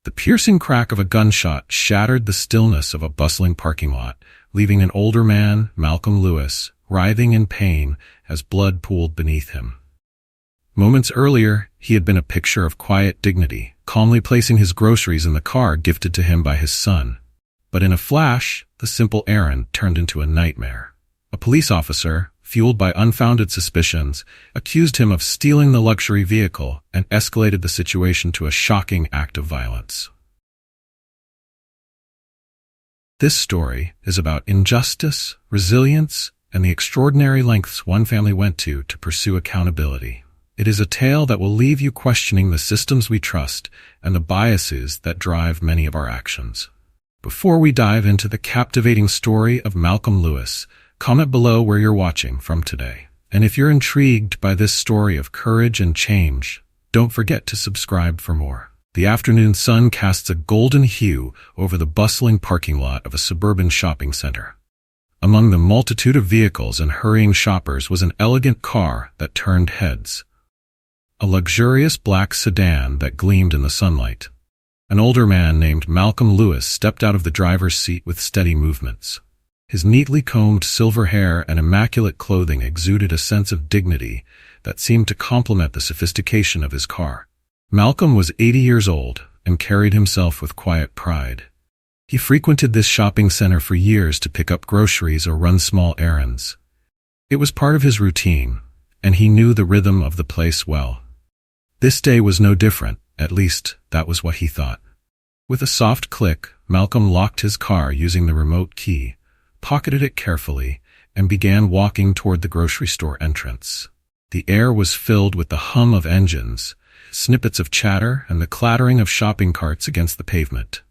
The piercing crack of a gunshot shattered the stillness of a bustling parking lot, leaving an older man, Malcolm Lewis, writhing in pain as blood pooled beneath him. Moments earlier, he had been a picture of quiet dignity, calmly placing his groceries in the car gifted to him by his son. But in a flash, the simple errand turned into a nightmare. A police officer, fueled by unfounded suspicions, accused him of stealing the luxury vehicle and escalated the situation to a shocking act of violence. This story is about injustice, resilience, and the extraordinary lengths one family went to pursue accountability. It is a tale that will leave you questioning the systems we trust and the biases that drive many of our actions. Before we dive into the captivating story of Malcolm Lewis, comment below where you're watching from today. And if you're intrigued by this story of courage and change, don't forget to subscribe for more. The afternoon sun casts a golden hue over the bustling parking lot of a suburban shopping center. Among the multitude of vehicles and hurrying shoppers was an elegant car that turned heads. A luxurious black sedan that gleamed in the sunlight. An older man named Malcolm Lewis stepped out of the driver's seat with steady movements. His neatly combed silver hair and immaculate clothing exuded a sense of dignity that seemed to complement the sophistication of his car. Malcolm was 80 years old and carried himself with quiet pride. He frequented this shopping center for years to pick up groceries or run small errands. It was part of his routine, and he knew the rhythm of the place well. This day was no different, at least that was what he thought. With a soft click, Malcolm locked his car using the remote key, pocketed it carefully, and began walking toward the grocery store entrance. The air was filled with the hum of engines, snippets of chatter, and the clattering of shopping carts against the pavement.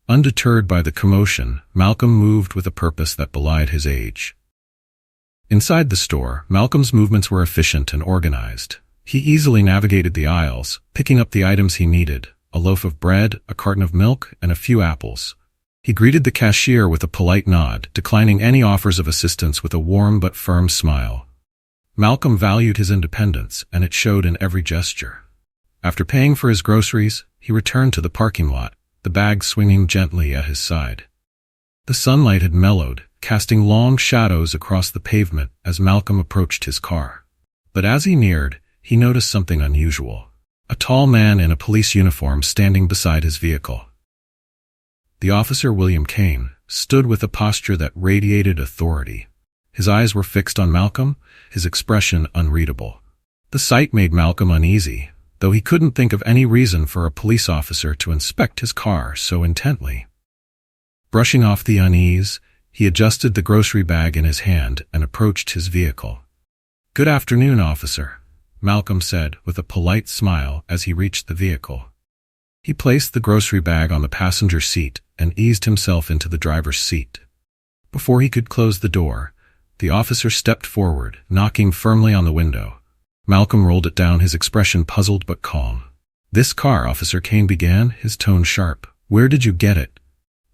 Undeterred by the commotion, Malcolm moved with a purpose that belied his age. Inside the store, Malcolm's movements were efficient and organized. He easily navigated the aisles, picking up the items he needed, a loaf of bread, a carton of milk, and a few apples. He greeted the cashier with a polite nod, declining any offers of assistance with a warm but firm smile. Malcolm valued his independence, and it showed in every gesture. After paying for his groceries, he returned to the parking lot, the bag swinging gently at his side. The sunlight had mellowed, casting long shadows across the pavement as Malcolm approached his car. But as he neared, he noticed something unusual. A tall man in a police uniform standing beside his vehicle. The officer, William Kane, stood with a posture that radiated authority. His eyes were fixed on Malcolm, his expression unreadable. The sight made Malcolm uneasy, though he couldn't think of any reason for a police officer to inspect his car so intently. Brushing off the unease, he adjusted the grocery bag in his hand and approached his vehicle. "Good afternoon, officer," Malcolm said with a polite smile as he reached the vehicle. He placed the grocery bag on the passenger seat and eased himself into the driver's seat. Before he could close the door, the officer stepped forward, knocking firmly on the window. Malcolm rolled it down, his expression puzzled but calm. "This car," Officer Kane began, his tone sharp. "Where did you get it?"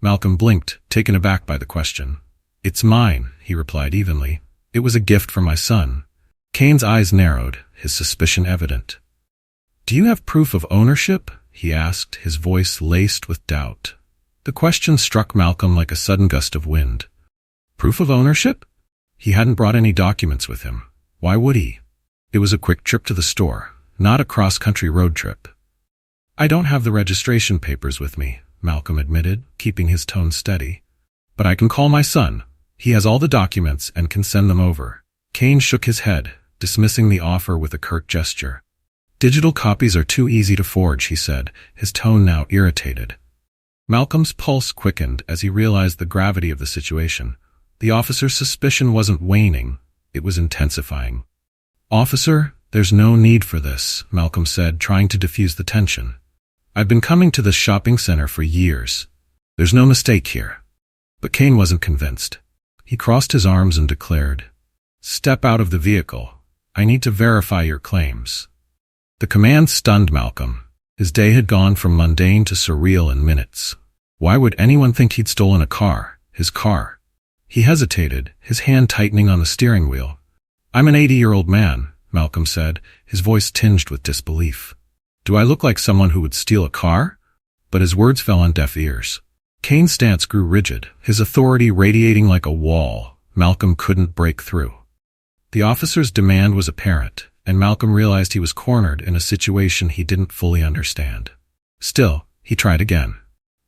Malcolm blinked, taken aback by the question. "It's mine," he replied evenly. "It was a gift from my son." Kane's eyes narrowed, his suspicion evident. "Do you have proof of ownership?" he asked, his voice laced with doubt. The question struck Malcolm like a sudden gust of wind. Proof of ownership? He hadn't brought any documents with him. Why would he? It was a quick trip to the store, not a cross-country road trip. "I don't have the registration papers with me," Malcolm admitted, keeping his tone steady. "But I can call my son. He has all the documents and can send them over." Kane shook his head, dismissing the offer with a curt gesture. "Digital copies are too easy to forge," he said, his tone now irritated. Malcolm's pulse quickened as he realized the gravity of the situation. The officer's suspicion wasn't waning, it was intensifying. "Officer, there's no need for this," Malcolm said, trying to diffuse the tension. "I've been coming to this shopping center for years. There's no mistake here." But Kane wasn't convinced. He crossed his arms and declared, "Step out of the vehicle. I need to verify your claims." The command stunned Malcolm. His day had gone from mundane to surreal in minutes. Why would anyone think he'd stolen a car, his car? He hesitated, his hand tightening on the steering wheel. "I'm an 80-year-old man," Malcolm said, his voice tinged with disbelief. "Do I look like someone who would steal a car?" but his words fell on deaf ears. Kane's stance grew rigid, his authority radiating like a wall Malcolm couldn't break through. The officer's demand was apparent, and Malcolm realized he was cornered in a situation he didn't fully understand. Still, he tried again.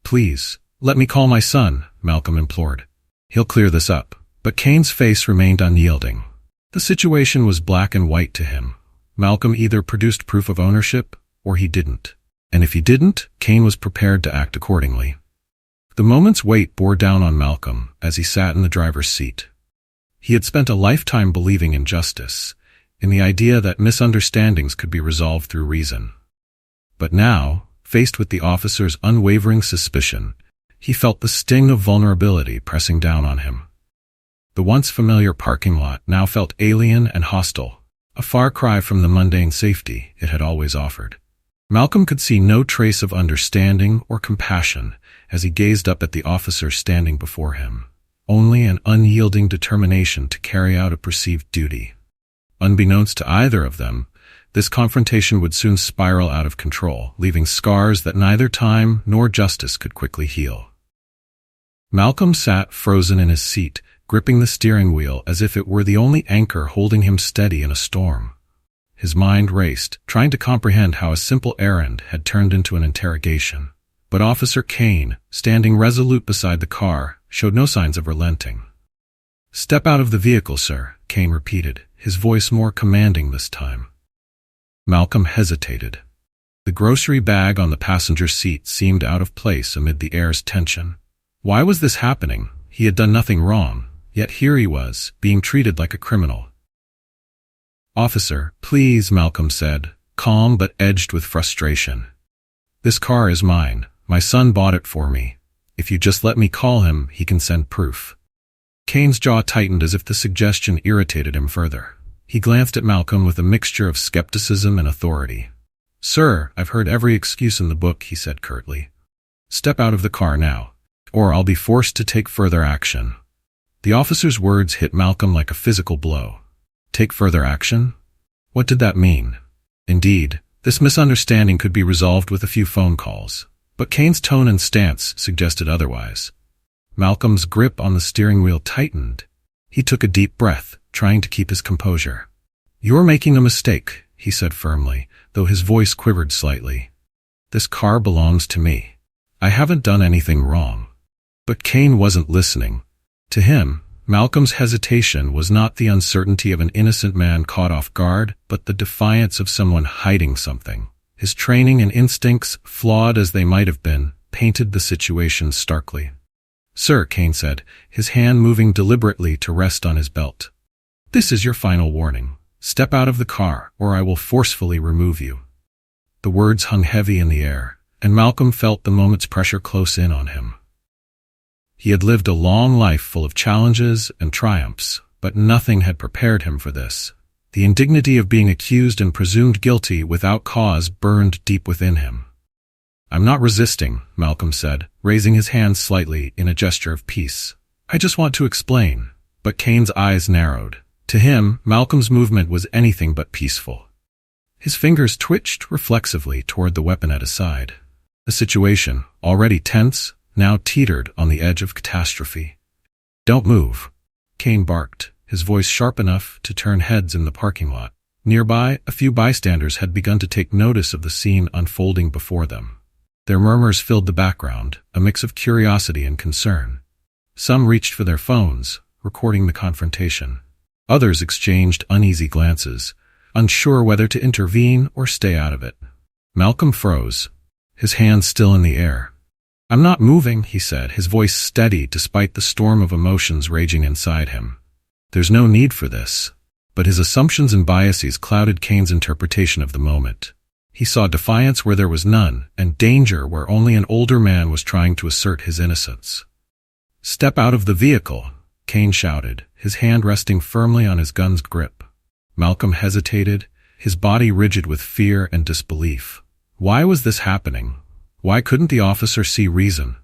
"Please, let me call my son," Malcolm implored. "He'll clear this up." But Kane's face remained unyielding. The situation was black and white to him. Malcolm either produced proof of ownership, or he didn't. And if he didn't, Kane was prepared to act accordingly. The moment's weight bore down on Malcolm as he sat in the driver's seat. He had spent a lifetime believing in justice, in the idea that misunderstandings could be resolved through reason. But now, faced with the officer's unwavering suspicion, he felt the sting of vulnerability pressing down on him. The once familiar parking lot now felt alien and hostile, a far cry from the mundane safety it had always offered. Malcolm could see no trace of understanding or compassion as he gazed up at the officer standing before him, only an unyielding determination to carry out a perceived duty. Unbeknownst to either of them, this confrontation would soon spiral out of control, leaving scars that neither time nor justice could quickly heal. Malcolm sat frozen in his seat, gripping the steering wheel as if it were the only anchor holding him steady in a storm. His mind raced, trying to comprehend how a simple errand had turned into an interrogation. But Officer Kane, standing resolute beside the car, showed no signs of relenting. "Step out of the vehicle, sir," Kane repeated, his voice more commanding this time. Malcolm hesitated. The grocery bag on the passenger seat seemed out of place amid the air's tension. Why was this happening? He had done nothing wrong, yet here he was, being treated like a criminal. "Officer, please," Malcolm said, calm but edged with frustration. "This car is mine. My son bought it for me. If you just let me call him, he can send proof." Kane's jaw tightened as if the suggestion irritated him further. He glanced at Malcolm with a mixture of skepticism and authority. "Sir, I've heard every excuse in the book," he said curtly. "Step out of the car now, or I'll be forced to take further action." The officer's words hit Malcolm like a physical blow. Take further action? What did that mean? Indeed, this misunderstanding could be resolved with a few phone calls, but Kane's tone and stance suggested otherwise. Malcolm's grip on the steering wheel tightened. He took a deep breath, trying to keep his composure. "You're making a mistake," he said firmly, though his voice quivered slightly. "This car belongs to me. I haven't done anything wrong." But Kane wasn't listening. To him, Malcolm's hesitation was not the uncertainty of an innocent man caught off guard, but the defiance of someone hiding something. His training and instincts, flawed as they might have been, painted the situation starkly. "Sir," Kane said, his hand moving deliberately to rest on his belt. "This is your final warning. Step out of the car, or I will forcefully remove you." The words hung heavy in the air, and Malcolm felt the moment's pressure close in on him. He had lived a long life full of challenges and triumphs, but nothing had prepared him for this. The indignity of being accused and presumed guilty without cause burned deep within him. "I'm not resisting," Malcolm said, raising his hand slightly in a gesture of peace. "I just want to explain." But Kane's eyes narrowed. To him, Malcolm's movement was anything but peaceful. His fingers twitched reflexively toward the weapon at his side. The situation, already tense, now teetered on the edge of catastrophe. "Don't move," Kane barked, his voice sharp enough to turn heads in the parking lot. Nearby, a few bystanders had begun to take notice of the scene unfolding before them. Their murmurs filled the background, a mix of curiosity and concern. Some reached for their phones, recording the confrontation. Others exchanged uneasy glances, unsure whether to intervene or stay out of it. Malcolm froze, his hands still in the air. "I'm not moving," he said, his voice steady despite the storm of emotions raging inside him. "There's no need for this." But his assumptions and biases clouded Kane's interpretation of the moment. He saw defiance where there was none, and danger where only an older man was trying to assert his innocence. "Step out of the vehicle," Kane shouted, his hand resting firmly on his gun's grip. Malcolm hesitated, his body rigid with fear and disbelief. Why was this happening? Why couldn't the officer see reason?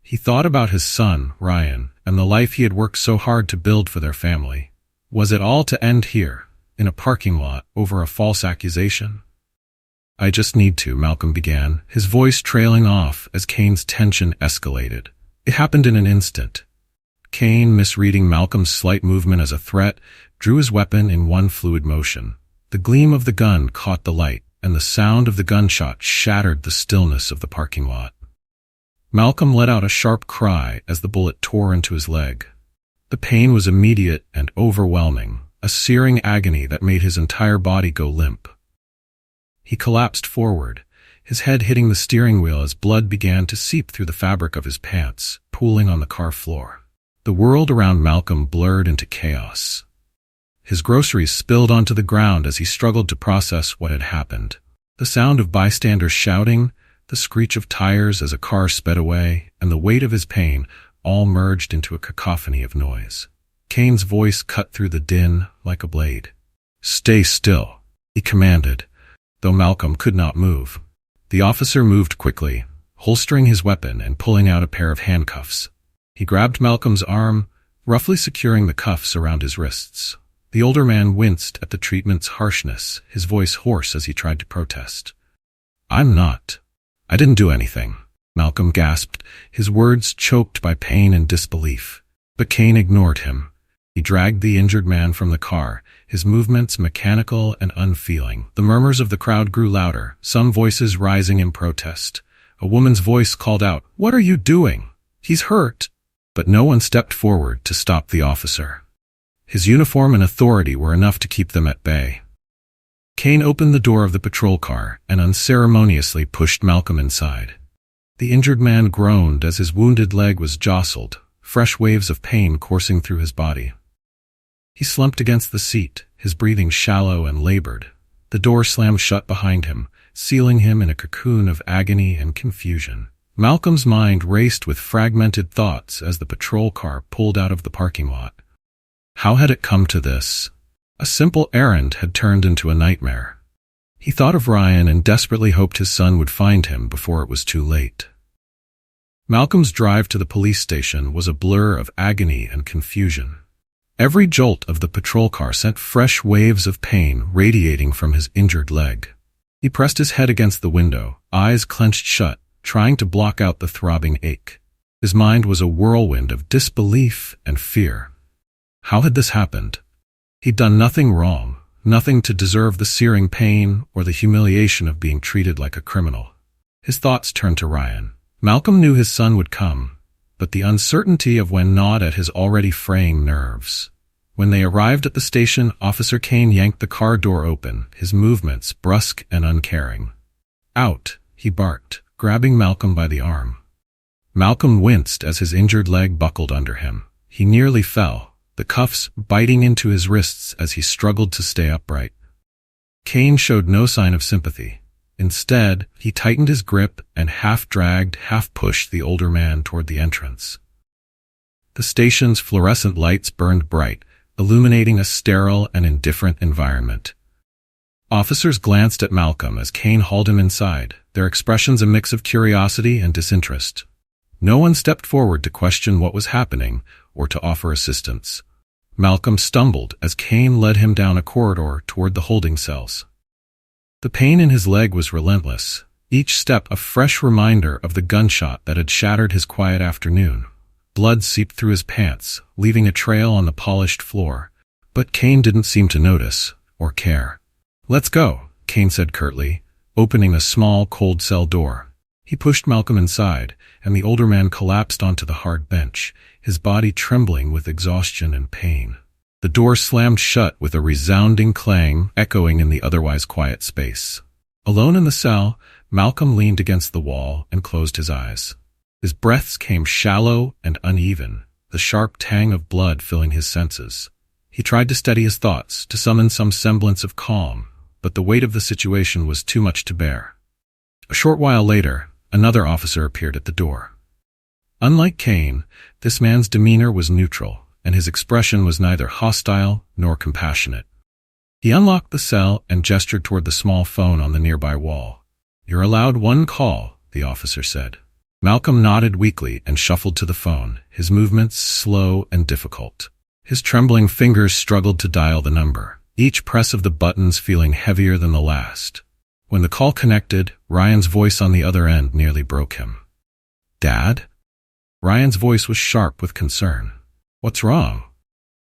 He thought about his son, Ryan, and the life he had worked so hard to build for their family. Was it all to end here, in a parking lot, over a false accusation? I just need to, Malcolm began, his voice trailing off as Kane's tension escalated. It happened in an instant. Kane, misreading Malcolm's slight movement as a threat, drew his weapon in one fluid motion. The gleam of the gun caught the light, and the sound of the gunshot shattered the stillness of the parking lot. Malcolm let out a sharp cry as the bullet tore into his leg. The pain was immediate and overwhelming, a searing agony that made his entire body go limp. He collapsed forward, his head hitting the steering wheel as blood began to seep through the fabric of his pants, pooling on the car floor. The world around Malcolm blurred into chaos. His groceries spilled onto the ground as he struggled to process what had happened. The sound of bystanders shouting, the screech of tires as a car sped away, and the weight of his pain all merged into a cacophony of noise. Kane's voice cut through the din like a blade. "Stay still," he commanded, though Malcolm could not move. The officer moved quickly, holstering his weapon and pulling out a pair of handcuffs. He grabbed Malcolm's arm, roughly securing the cuffs around his wrists. The older man winced at the treatment's harshness, his voice hoarse as he tried to protest. I didn't do anything," Malcolm gasped, his words choked by pain and disbelief. But Kane ignored him. He dragged the injured man from the car, his movements mechanical and unfeeling. The murmurs of the crowd grew louder, some voices rising in protest. A woman's voice called out, "What are you doing? He's hurt!" But no one stepped forward to stop the officer. His uniform and authority were enough to keep them at bay. Kane opened the door of the patrol car and unceremoniously pushed Malcolm inside. The injured man groaned as his wounded leg was jostled, fresh waves of pain coursing through his body. He slumped against the seat, his breathing shallow and labored. The door slammed shut behind him, sealing him in a cocoon of agony and confusion. Malcolm's mind raced with fragmented thoughts as the patrol car pulled out of the parking lot. How had it come to this? A simple errand had turned into a nightmare. He thought of Ryan and desperately hoped his son would find him before it was too late. Malcolm's drive to the police station was a blur of agony and confusion. Every jolt of the patrol car sent fresh waves of pain radiating from his injured leg. He pressed his head against the window, eyes clenched shut, trying to block out the throbbing ache. His mind was a whirlwind of disbelief and fear. How had this happened? He'd done nothing wrong, nothing to deserve the searing pain or the humiliation of being treated like a criminal. His thoughts turned to Ryan. Malcolm knew his son would come, but the uncertainty of when gnawed at his already fraying nerves. When they arrived at the station, Officer Kane yanked the car door open, his movements brusque and uncaring. "Out," he barked, grabbing Malcolm by the arm. Malcolm winced as his injured leg buckled under him. He nearly fell, the cuffs biting into his wrists as he struggled to stay upright. Kane showed no sign of sympathy. Instead, he tightened his grip and half-dragged, half-pushed the older man toward the entrance. The station's fluorescent lights burned bright, illuminating a sterile and indifferent environment. Officers glanced at Malcolm as Kane hauled him inside, their expressions a mix of curiosity and disinterest. No one stepped forward to question what was happening or to offer assistance. Malcolm stumbled as Kane led him down a corridor toward the holding cells. The pain in his leg was relentless, each step a fresh reminder of the gunshot that had shattered his quiet afternoon. Blood seeped through his pants, leaving a trail on the polished floor, but Kane didn't seem to notice or care. "Let's go," Kane said curtly, opening a small, cold cell door. He pushed Malcolm inside, and the older man collapsed onto the hard bench, his body trembling with exhaustion and pain. The door slammed shut with a resounding clang echoing in the otherwise quiet space. Alone in the cell, Malcolm leaned against the wall and closed his eyes. His breaths came shallow and uneven, the sharp tang of blood filling his senses. He tried to steady his thoughts, to summon some semblance of calm, but the weight of the situation was too much to bear. A short while later, another officer appeared at the door. Unlike Kane, this man's demeanor was neutral, and his expression was neither hostile nor compassionate. He unlocked the cell and gestured toward the small phone on the nearby wall. "You're allowed one call," the officer said. Malcolm nodded weakly and shuffled to the phone, his movements slow and difficult. His trembling fingers struggled to dial the number, each press of the buttons feeling heavier than the last. When the call connected, Ryan's voice on the other end nearly broke him. "Dad?" Ryan's voice was sharp with concern. "What's wrong?"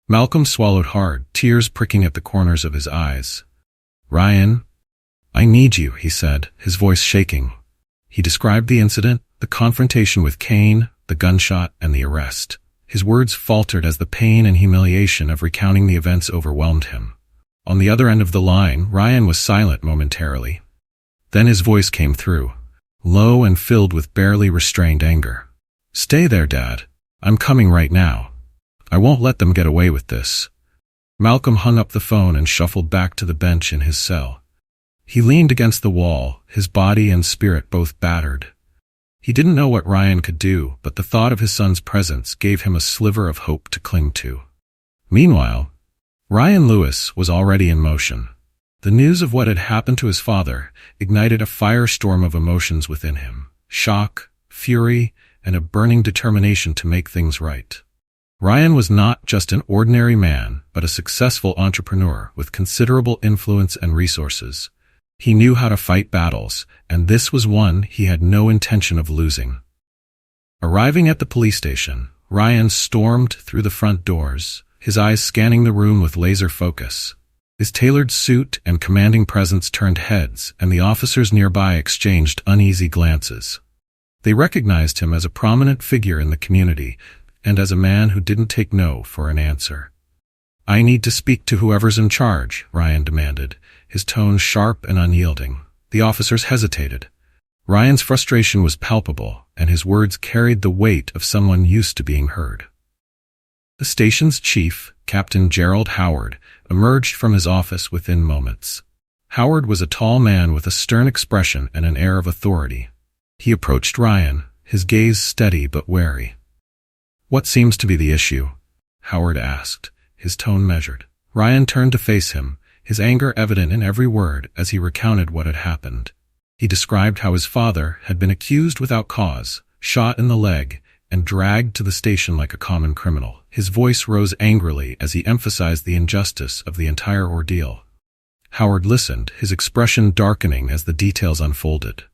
Malcolm swallowed hard, tears pricking at the corners of his eyes. "Ryan, I need you," he said, his voice shaking. He described the incident, the confrontation with Kane, the gunshot, and the arrest. His words faltered as the pain and humiliation of recounting the events overwhelmed him. On the other end of the line, Ryan was silent momentarily. Then his voice came through, low and filled with barely restrained anger. "Stay there, Dad. I'm coming right now. I won't let them get away with this." Malcolm hung up the phone and shuffled back to the bench in his cell. He leaned against the wall, his body and spirit both battered. He didn't know what Ryan could do, but the thought of his son's presence gave him a sliver of hope to cling to. Meanwhile, Ryan Lewis was already in motion. The news of what had happened to his father ignited a firestorm of emotions within him: shock, fury, and a burning determination to make things right. Ryan was not just an ordinary man, but a successful entrepreneur with considerable influence and resources. He knew how to fight battles, and this was one he had no intention of losing. Arriving at the police station, Ryan stormed through the front doors, his eyes scanning the room with laser focus. His tailored suit and commanding presence turned heads, and the officers nearby exchanged uneasy glances. They recognized him as a prominent figure in the community, and as a man who didn't take no for an answer. "I need to speak to whoever's in charge," Ryan demanded, his tone sharp and unyielding. The officers hesitated. Ryan's frustration was palpable, and his words carried the weight of someone used to being heard. The station's chief, Captain Gerald Howard, emerged from his office within moments. Howard was a tall man with a stern expression and an air of authority. He approached Ryan, his gaze steady but wary. "What seems to be the issue?" Howard asked, his tone measured. Ryan turned to face him, his anger evident in every word as he recounted what had happened. He described how his father had been accused without cause, shot in the leg, and dragged to the station like a common criminal. His voice rose angrily as he emphasized the injustice of the entire ordeal. Howard listened, his expression darkening as the details unfolded.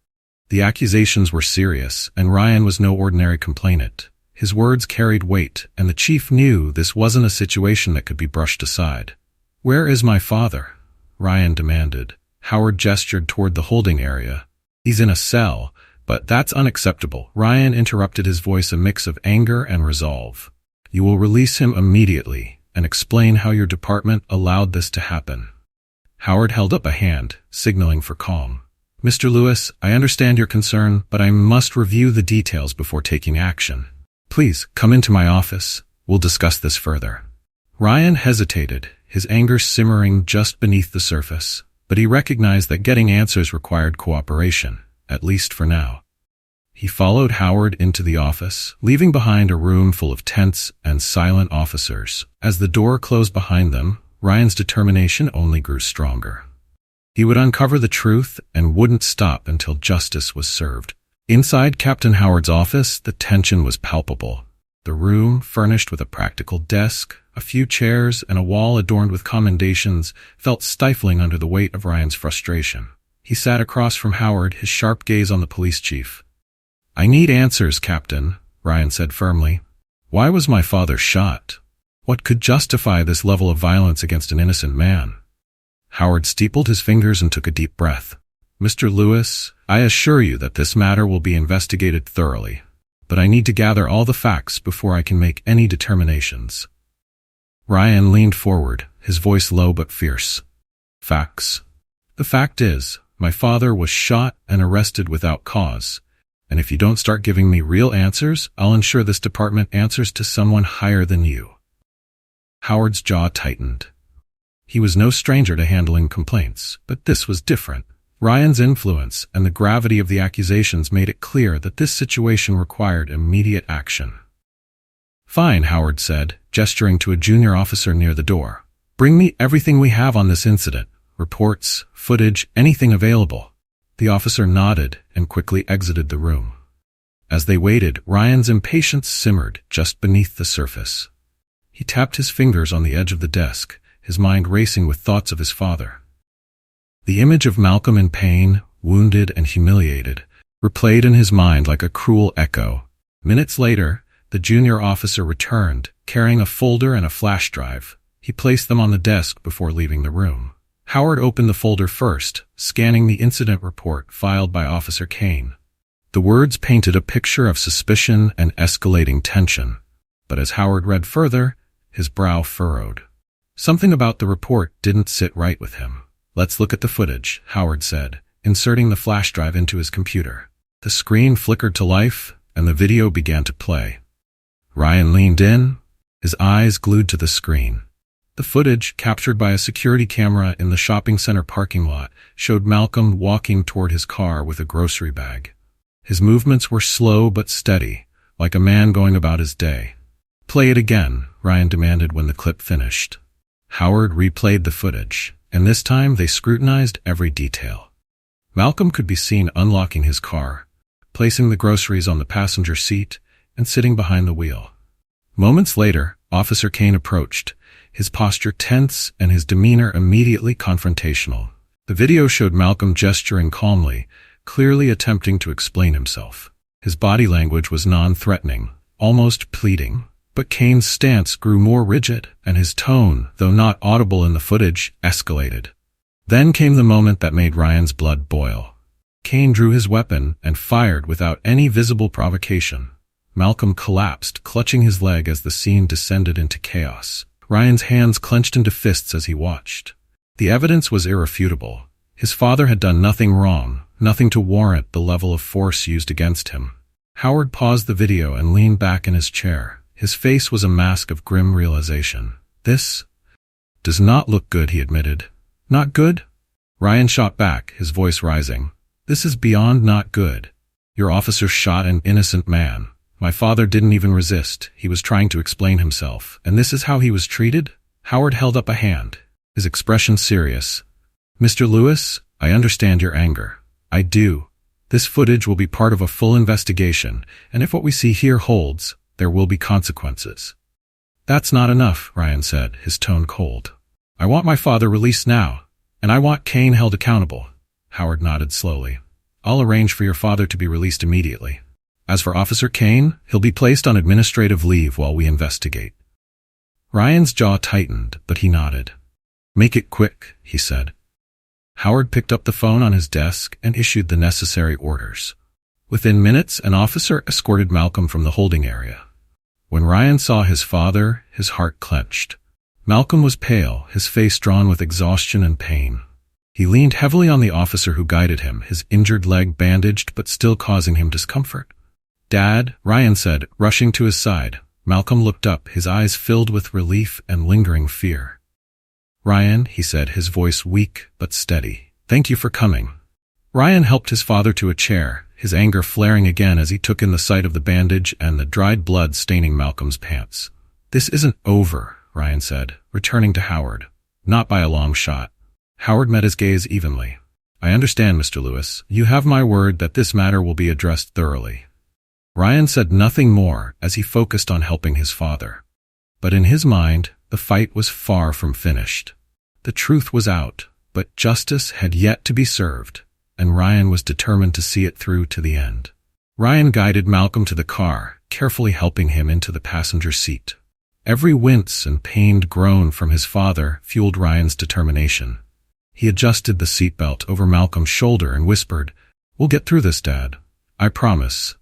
The accusations were serious, and Ryan was no ordinary complainant. His words carried weight, and the chief knew this wasn't a situation that could be brushed aside. "Where is my father?" Ryan demanded. Howard gestured toward the holding area. "He's in a cell, but that's unacceptable." Ryan interrupted, his voice a mix of anger and resolve. "You will release him immediately and explain how your department allowed this to happen." Howard held up a hand, signaling for calm. "Mr. Lewis, I understand your concern, but I must review the details before taking action. Please, come into my office. We'll discuss this further." Ryan hesitated, his anger simmering just beneath the surface, but he recognized that getting answers required cooperation, at least for now. He followed Howard into the office, leaving behind a room full of tense and silent officers. As the door closed behind them, Ryan's determination only grew stronger. He would uncover the truth and wouldn't stop until justice was served. Inside Captain Howard's office, the tension was palpable. The room, furnished with a practical desk, a few chairs, and a wall adorned with commendations, felt stifling under the weight of Ryan's frustration. He sat across from Howard, his sharp gaze on the police chief. "I need answers, Captain," Ryan said firmly. "Why was my father shot? What could justify this level of violence against an innocent man?" Howard steepled his fingers and took a deep breath. "Mr. Lewis, I assure you that this matter will be investigated thoroughly, but I need to gather all the facts before I can make any determinations." Ryan leaned forward, his voice low but fierce. "Facts? The fact is, my father was shot and arrested without cause, and if you don't start giving me real answers, I'll ensure this department answers to someone higher than you." Howard's jaw tightened. He was no stranger to handling complaints, but this was different. Ryan's influence and the gravity of the accusations made it clear that this situation required immediate action. "Fine," Howard said, gesturing to a junior officer near the door. "Bring me everything we have on this incident. Reports, footage, anything available." The officer nodded and quickly exited the room. As they waited, Ryan's impatience simmered just beneath the surface. He tapped his fingers on the edge of the desk, his mind racing with thoughts of his father. The image of Malcolm in pain, wounded and humiliated, replayed in his mind like a cruel echo. Minutes later, the junior officer returned, carrying a folder and a flash drive. He placed them on the desk before leaving the room. Howard opened the folder first, scanning the incident report filed by Officer Kane. The words painted a picture of suspicion and escalating tension, but as Howard read further, his brow furrowed. Something about the report didn't sit right with him. "Let's look at the footage," Howard said, inserting the flash drive into his computer. The screen flickered to life, and the video began to play. Ryan leaned in, his eyes glued to the screen. The footage, captured by a security camera in the shopping center parking lot, showed Malcolm walking toward his car with a grocery bag. His movements were slow but steady, like a man going about his day. "Play it again," Ryan demanded when the clip finished. Howard replayed the footage, and this time they scrutinized every detail. Malcolm could be seen unlocking his car, placing the groceries on the passenger seat, and sitting behind the wheel. Moments later, Officer Kane approached, his posture tense and his demeanor immediately confrontational. The video showed Malcolm gesturing calmly, clearly attempting to explain himself. His body language was non-threatening, almost pleading, but Kane's stance grew more rigid, and his tone, though not audible in the footage, escalated. Then came the moment that made Ryan's blood boil. Kane drew his weapon and fired without any visible provocation. Malcolm collapsed, clutching his leg as the scene descended into chaos. Ryan's hands clenched into fists as he watched. The evidence was irrefutable. His father had done nothing wrong, nothing to warrant the level of force used against him. Howard paused the video and leaned back in his chair. His face was a mask of grim realization. "This does not look good," he admitted. "Not good?" Ryan shot back, his voice rising. "This is beyond not good. Your officer shot an innocent man. My father didn't even resist. He was trying to explain himself. And this is how he was treated?" Howard held up a hand, his expression serious. "Mr. Lewis, I understand your anger. I do. This footage will be part of a full investigation, and if what we see here holds, there will be consequences." "That's not enough," Ryan said, his tone cold. "I want my father released now, and I want Kane held accountable." Howard nodded slowly. "I'll arrange for your father to be released immediately. As for Officer Kane, he'll be placed on administrative leave while we investigate." Ryan's jaw tightened, but he nodded. "Make it quick," he said. Howard picked up the phone on his desk and issued the necessary orders. Within minutes, an officer escorted Malcolm from the holding area. When Ryan saw his father, his heart clenched. Malcolm was pale, his face drawn with exhaustion and pain. He leaned heavily on the officer who guided him, his injured leg bandaged but still causing him discomfort. "Dad," Ryan said, rushing to his side. Malcolm looked up, his eyes filled with relief and lingering fear. "Ryan," he said, his voice weak but steady. "Thank you for coming." Ryan helped his father to a chair, his anger flaring again as he took in the sight of the bandage and the dried blood staining Malcolm's pants. "This isn't over," Ryan said, returning to Howard. "Not by a long shot." Howard met his gaze evenly. "I understand, Mr. Lewis. You have my word that this matter will be addressed thoroughly." Ryan said nothing more as he focused on helping his father. But in his mind, the fight was far from finished. The truth was out, but justice had yet to be served, and Ryan was determined to see it through to the end. Ryan guided Malcolm to the car, carefully helping him into the passenger seat. Every wince and pained groan from his father fueled Ryan's determination. He adjusted the seatbelt over Malcolm's shoulder and whispered, "We'll get through this, Dad. I promise."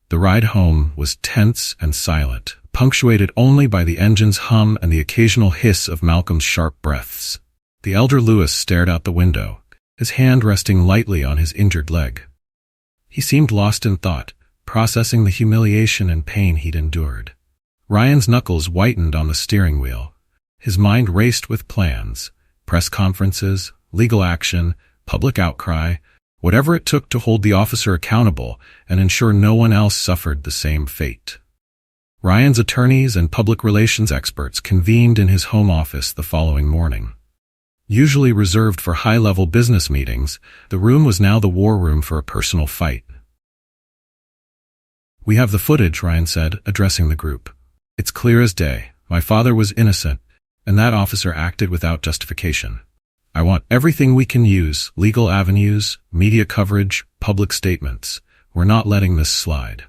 The ride home was tense and silent, punctuated only by the engine's hum and the occasional hiss of Malcolm's sharp breaths. The elder Lewis stared out the window, his hand resting lightly on his injured leg. He seemed lost in thought, processing the humiliation and pain he'd endured. Ryan's knuckles whitened on the steering wheel. His mind raced with plans, press conferences, legal action, public outcry, whatever it took to hold the officer accountable and ensure no one else suffered the same fate. Ryan's attorneys and public relations experts convened in his home office the following morning. Usually reserved for high-level business meetings, the room was now the war room for a personal fight. "We have the footage," Ryan said, addressing the group. "It's clear as day. My father was innocent, and that officer acted without justification. I want everything we can use, legal avenues, media coverage, public statements. We're not letting this slide.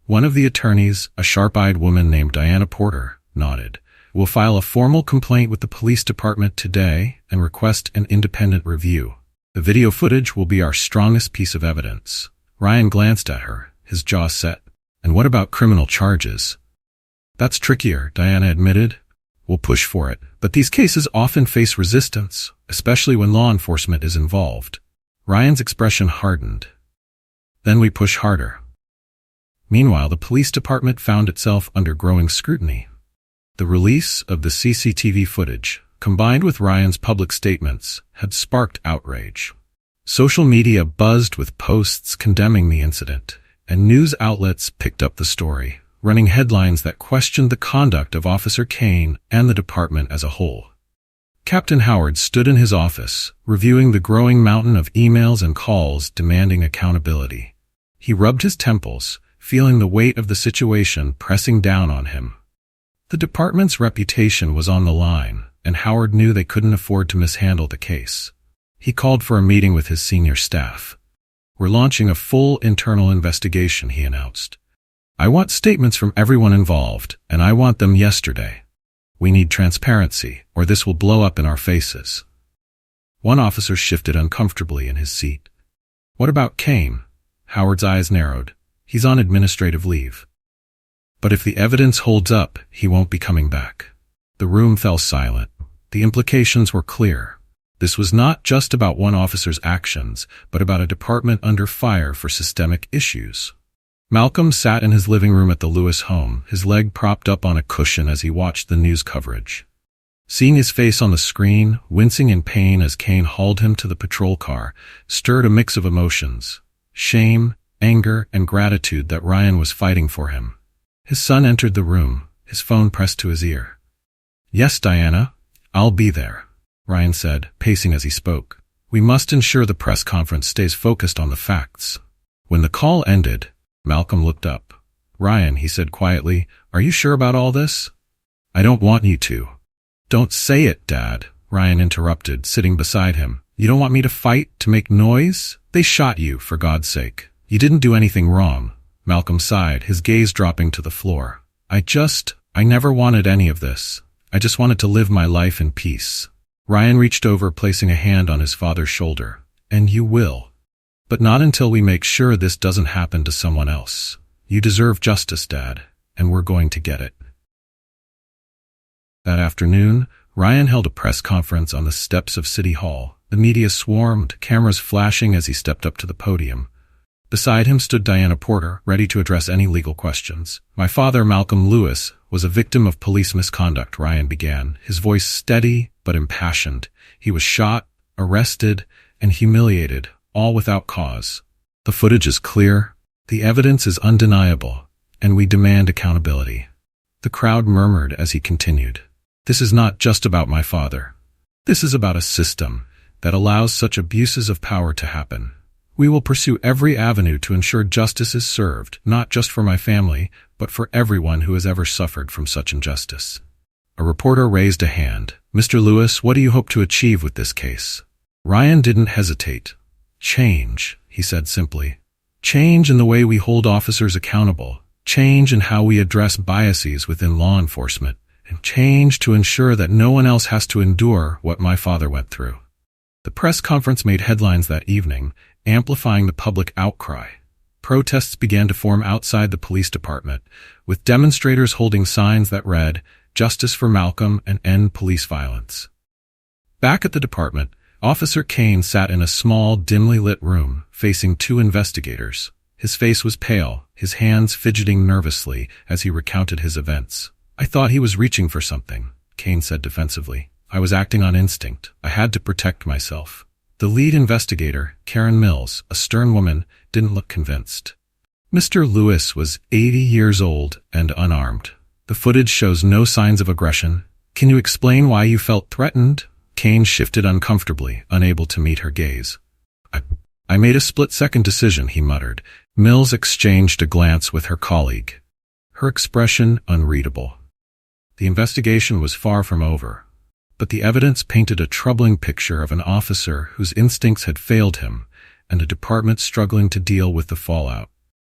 One of the attorneys, a sharp-eyed woman named Diana Porter, nodded. We'll file a formal complaint with the police department today and request an independent review. The video footage will be our strongest piece of evidence. Ryan glanced at her, his jaw set. And what about criminal charges? That's trickier, Diana admitted. We'll push for it, but these cases often face resistance, especially when law enforcement is involved. Ryan's expression hardened. Then we push harder. Meanwhile, the police department found itself under growing scrutiny. The release of the CCTV footage, combined with Ryan's public statements, had sparked outrage. Social media buzzed with posts condemning the incident, and news outlets picked up the story, running headlines that questioned the conduct of Officer Kane and the department as a whole. Captain Howard stood in his office, reviewing the growing mountain of emails and calls demanding accountability. He rubbed his temples, feeling the weight of the situation pressing down on him. The department's reputation was on the line, and Howard knew they couldn't afford to mishandle the case. He called for a meeting with his senior staff. We're launching a full internal investigation, he announced. I want statements from everyone involved, and I want them yesterday. We need transparency, or this will blow up in our faces. One officer shifted uncomfortably in his seat. What about Kane? Howard's eyes narrowed. He's on administrative leave. But if the evidence holds up, he won't be coming back. The room fell silent. The implications were clear. This was not just about one officer's actions, but about a department under fire for systemic issues. Malcolm sat in his living room at the Lewis home, his leg propped up on a cushion as he watched the news coverage. Seeing his face on the screen, wincing in pain as Kane hauled him to the patrol car, stirred a mix of emotions: shame, anger, and gratitude that Ryan was fighting for him. His son entered the room, his phone pressed to his ear. Yes, Diana, I'll be there, Ryan said, pacing as he spoke. We must ensure the press conference stays focused on the facts. When the call ended, Malcolm looked up. Ryan, he said quietly, are you sure about all this? I don't want you to. Don't say it, Dad, Ryan interrupted, sitting beside him. You don't want me to fight, to make noise? They shot you, for God's sake. You didn't do anything wrong. Malcolm sighed, his gaze dropping to the floor. I never wanted any of this. I just wanted to live my life in peace. Ryan reached over, placing a hand on his father's shoulder. And you will. But not until we make sure this doesn't happen to someone else. You deserve justice, Dad, and we're going to get it. That afternoon, Ryan held a press conference on the steps of City Hall. The media swarmed, cameras flashing as he stepped up to the podium. Beside him stood Diana Porter, ready to address any legal questions. My father, Malcolm Lewis, was a victim of police misconduct, Ryan began, his voice steady but impassioned. He was shot, arrested, and humiliated, all without cause. The footage is clear, the evidence is undeniable, and we demand accountability. The crowd murmured as he continued. This is not just about my father. This is about a system that allows such abuses of power to happen. We will pursue every avenue to ensure justice is served, not just for my family, but for everyone who has ever suffered from such injustice. A reporter raised a hand. Mr. Lewis, what do you hope to achieve with this case? Ryan didn't hesitate. Change, he said simply. Change in the way we hold officers accountable. Change in how we address biases within law enforcement. And change to ensure that no one else has to endure what my father went through. The press conference made headlines that evening, amplifying the public outcry. Protests began to form outside the police department, with demonstrators holding signs that read, "Justice for Malcolm and End Police Violence." Back at the department, Officer Kane sat in a small, dimly lit room, facing two investigators. His face was pale, his hands fidgeting nervously as he recounted his events. I thought he was reaching for something, Kane said defensively. I was acting on instinct. I had to protect myself. The lead investigator, Karen Mills, a stern woman, didn't look convinced. Mr. Lewis was 80 years old and unarmed. The footage shows no signs of aggression. Can you explain why you felt threatened? Kane shifted uncomfortably, unable to meet her gaze. I made a split-second decision, he muttered. Mills exchanged a glance with her colleague. Her expression unreadable. The investigation was far from over. but the evidence painted a troubling picture of an officer whose instincts had failed him and a department struggling to deal with the fallout.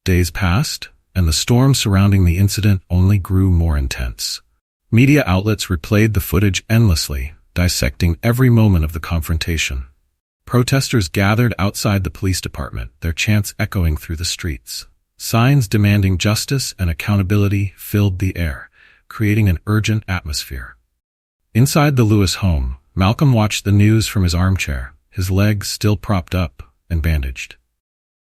Days passed, and the storm surrounding the incident only grew more intense. Media outlets replayed the footage endlessly, dissecting every moment of the confrontation. Protesters gathered outside the police department, their chants echoing through the streets. Signs demanding justice and accountability filled the air, creating an urgent atmosphere. Inside the Lewis home, Malcolm watched the news from his armchair, his legs still propped up and bandaged.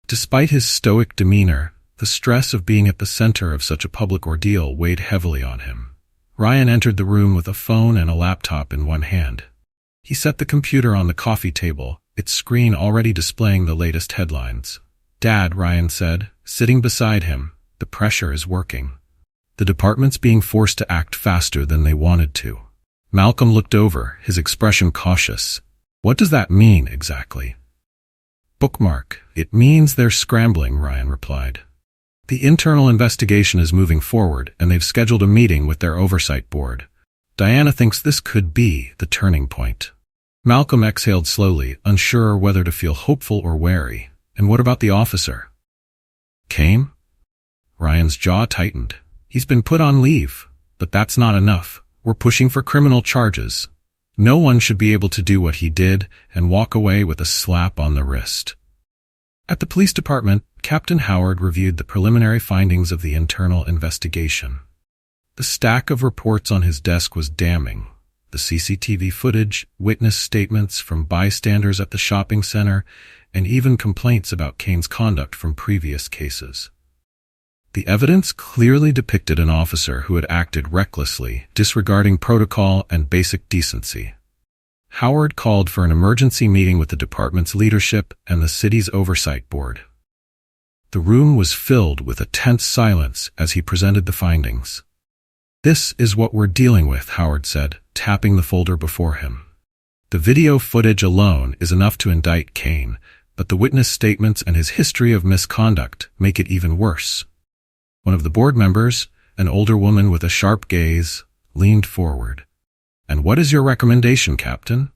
Despite his stoic demeanor, the stress of being at the center of such a public ordeal weighed heavily on him. Ryan entered the room with a phone and a laptop in one hand. He set the computer on the coffee table, its screen already displaying the latest headlines. "Dad," Ryan said, sitting beside him, "the pressure is working. The department's being forced to act faster than they wanted to." Malcolm looked over, his expression cautious. "What does that mean, exactly?" "Bookmark. It means they're scrambling," Ryan replied. "The internal investigation is moving forward, and they've scheduled a meeting with their oversight board. Diana thinks this could be the turning point." Malcolm exhaled slowly, unsure whether to feel hopeful or wary. "And what about the officer?" "Kane?" Ryan's jaw tightened. "He's been put on leave, but that's not enough. We're pushing for criminal charges. No one should be able to do what he did and walk away with a slap on the wrist." At the police department, Captain Howard reviewed the preliminary findings of the internal investigation. The stack of reports on his desk was damning. The CCTV footage, witness statements from bystanders at the shopping center, and even complaints about Kane's conduct from previous cases. The evidence clearly depicted an officer who had acted recklessly, disregarding protocol and basic decency. Howard called for an emergency meeting with the department's leadership and the city's oversight board. The room was filled with a tense silence as he presented the findings. "This is what we're dealing with," Howard said, tapping the folder before him. "The video footage alone is enough to indict Kane, but the witness statements and his history of misconduct make it even worse." One of the board members, an older woman with a sharp gaze, leaned forward. "And what is your recommendation, Captain?"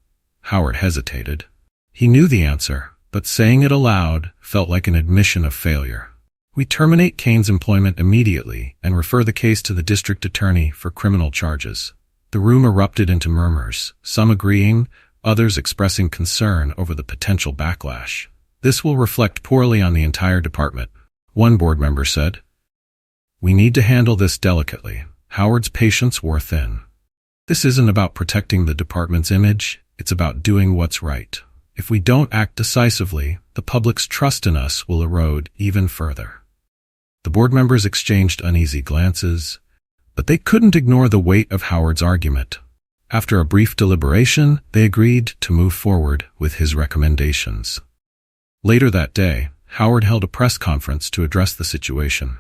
Howard hesitated. He knew the answer, but saying it aloud felt like an admission of failure. "We terminate Kane's employment immediately and refer the case to the district attorney for criminal charges." The room erupted into murmurs, some agreeing, others expressing concern over the potential backlash. "This will reflect poorly on the entire department," one board member said. "We need to handle this delicately." Howard's patience wore thin. "This isn't about protecting the department's image, it's about doing what's right. If we don't act decisively, the public's trust in us will erode even further." The board members exchanged uneasy glances, but they couldn't ignore the weight of Howard's argument. After a brief deliberation, they agreed to move forward with his recommendations. Later that day, Howard held a press conference to address the situation.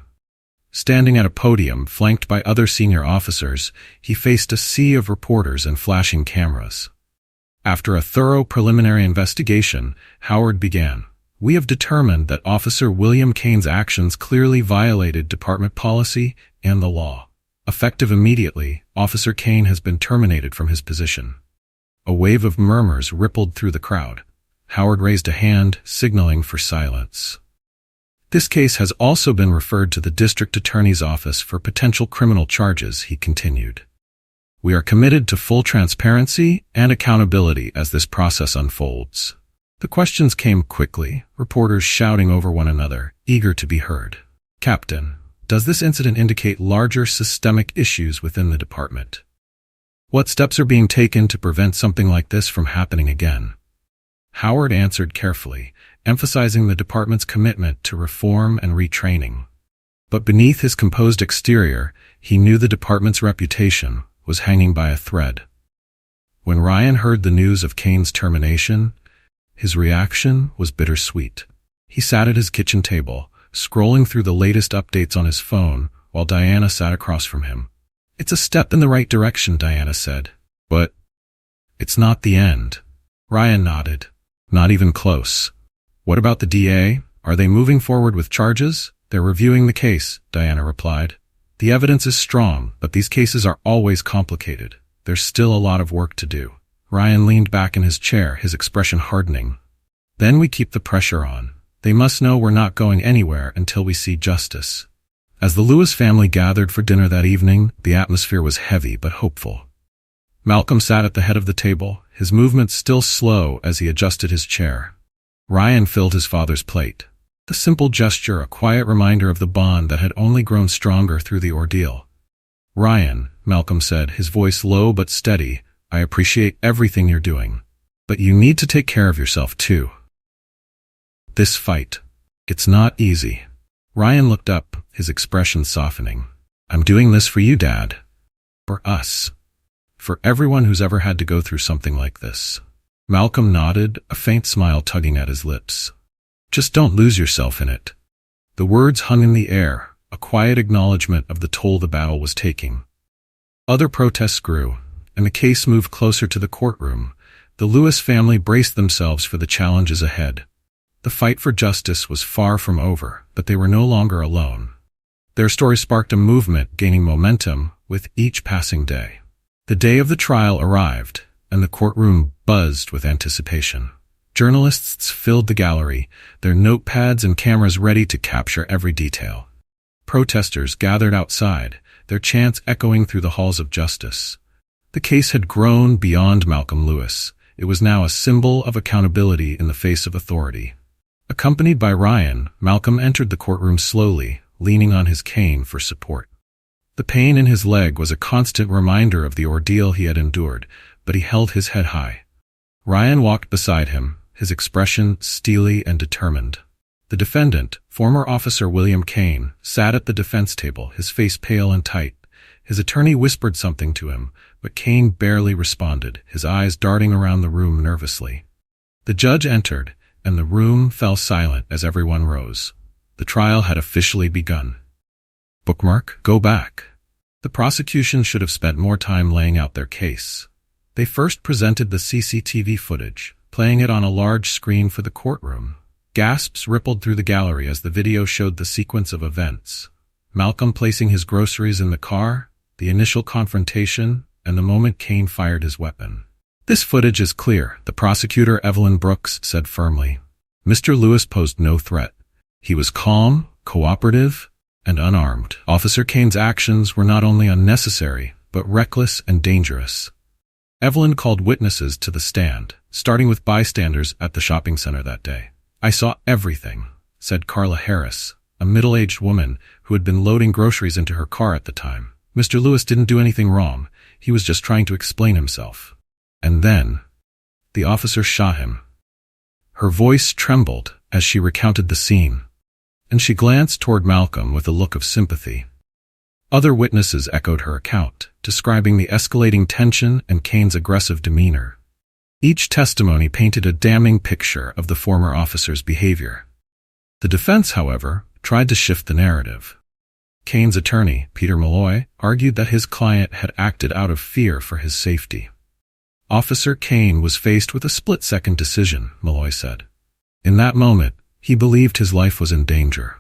Standing at a podium flanked by other senior officers, he faced a sea of reporters and flashing cameras. After a thorough preliminary investigation, Howard began. "We have determined that Officer William Kane's actions clearly violated department policy and the law. Effective immediately, Officer Kane has been terminated from his position." A wave of murmurs rippled through the crowd. Howard raised a hand, signaling for silence. "This case has also been referred to the district attorney's office for potential criminal charges," he continued. "We are committed to full transparency and accountability as this process unfolds." The questions came quickly, reporters shouting over one another, eager to be heard. "Captain, does this incident indicate larger systemic issues within the department? What steps are being taken to prevent something like this from happening again?" Howard answered carefully, emphasizing the department's commitment to reform and retraining. But beneath his composed exterior, he knew the department's reputation was hanging by a thread. When Ryan heard the news of Kane's termination, his reaction was bittersweet. He sat at his kitchen table, scrolling through the latest updates on his phone, while Diana sat across from him. "It's a step in the right direction," Diana said. "But it's not the end." Ryan nodded. "Not even close." "What about the DA? Are they moving forward with charges?" "They're reviewing the case," Diana replied. "The evidence is strong, but these cases are always complicated. There's still a lot of work to do. Ryan leaned back in his chair, his expression hardening. Then we keep the pressure on. They must know we're not going anywhere until we see justice. As the Lewis family gathered for dinner that evening, the atmosphere was heavy but hopeful. Malcolm sat at the head of the table, his movements still slow as he adjusted his chair. Ryan filled his father's plate. The simple gesture, a quiet reminder of the bond that had only grown stronger through the ordeal. "Ryan," Malcolm said, his voice low but steady, "I appreciate everything you're doing. But you need to take care of yourself too. This fight, it's not easy." Ryan looked up, his expression softening. "I'm doing this for you, Dad. For us. For everyone who's ever had to go through something like this." Malcolm nodded, a faint smile tugging at his lips. "Just don't lose yourself in it." The words hung in the air, a quiet acknowledgement of the toll the battle was taking. Other protests grew, and the case moved closer to the courtroom. The Lewis family braced themselves for the challenges ahead. The fight for justice was far from over, but they were no longer alone. Their story sparked a movement, gaining momentum with each passing day. The day of the trial arrived, and the courtroom buzzed with anticipation. Journalists filled the gallery, their notepads and cameras ready to capture every detail. Protesters gathered outside, their chants echoing through the halls of justice. The case had grown beyond Malcolm Lewis. It was now a symbol of accountability in the face of authority. Accompanied by Ryan, Malcolm entered the courtroom slowly, leaning on his cane for support. The pain in his leg was a constant reminder of the ordeal he had endured, but he held his head high. Ryan walked beside him, his expression steely and determined. The defendant, former Officer William Kane, sat at the defense table, his face pale and tight. His attorney whispered something to him, but Kane barely responded, his eyes darting around the room nervously. The judge entered, and the room fell silent as everyone rose. The trial had officially begun. Bookmark, go back. The prosecution should have spent more time laying out their case. They first presented the CCTV footage, playing it on a large screen for the courtroom. Gasps rippled through the gallery as the video showed the sequence of events. Malcolm placing his groceries in the car, the initial confrontation, and the moment Kane fired his weapon. "This footage is clear," the prosecutor Evelyn Brooks said firmly. "Mr. Lewis posed no threat. He was calm, cooperative, and unarmed. Officer Kane's actions were not only unnecessary, but reckless and dangerous." Evelyn called witnesses to the stand, starting with bystanders at the shopping center that day. "I saw everything," said Carla Harris, a middle-aged woman who had been loading groceries into her car at the time. "Mr. Lewis didn't do anything wrong. He was just trying to explain himself. And then, the officer shot him." Her voice trembled as she recounted the scene, and she glanced toward Malcolm with a look of sympathy. Other witnesses echoed her account, describing the escalating tension and Kane's aggressive demeanor. Each testimony painted a damning picture of the former officer's behavior. The defense, however, tried to shift the narrative. Kane's attorney, Peter Malloy, argued that his client had acted out of fear for his safety. "Officer Kane was faced with a split-second decision," Malloy said. "In that moment, he believed his life was in danger.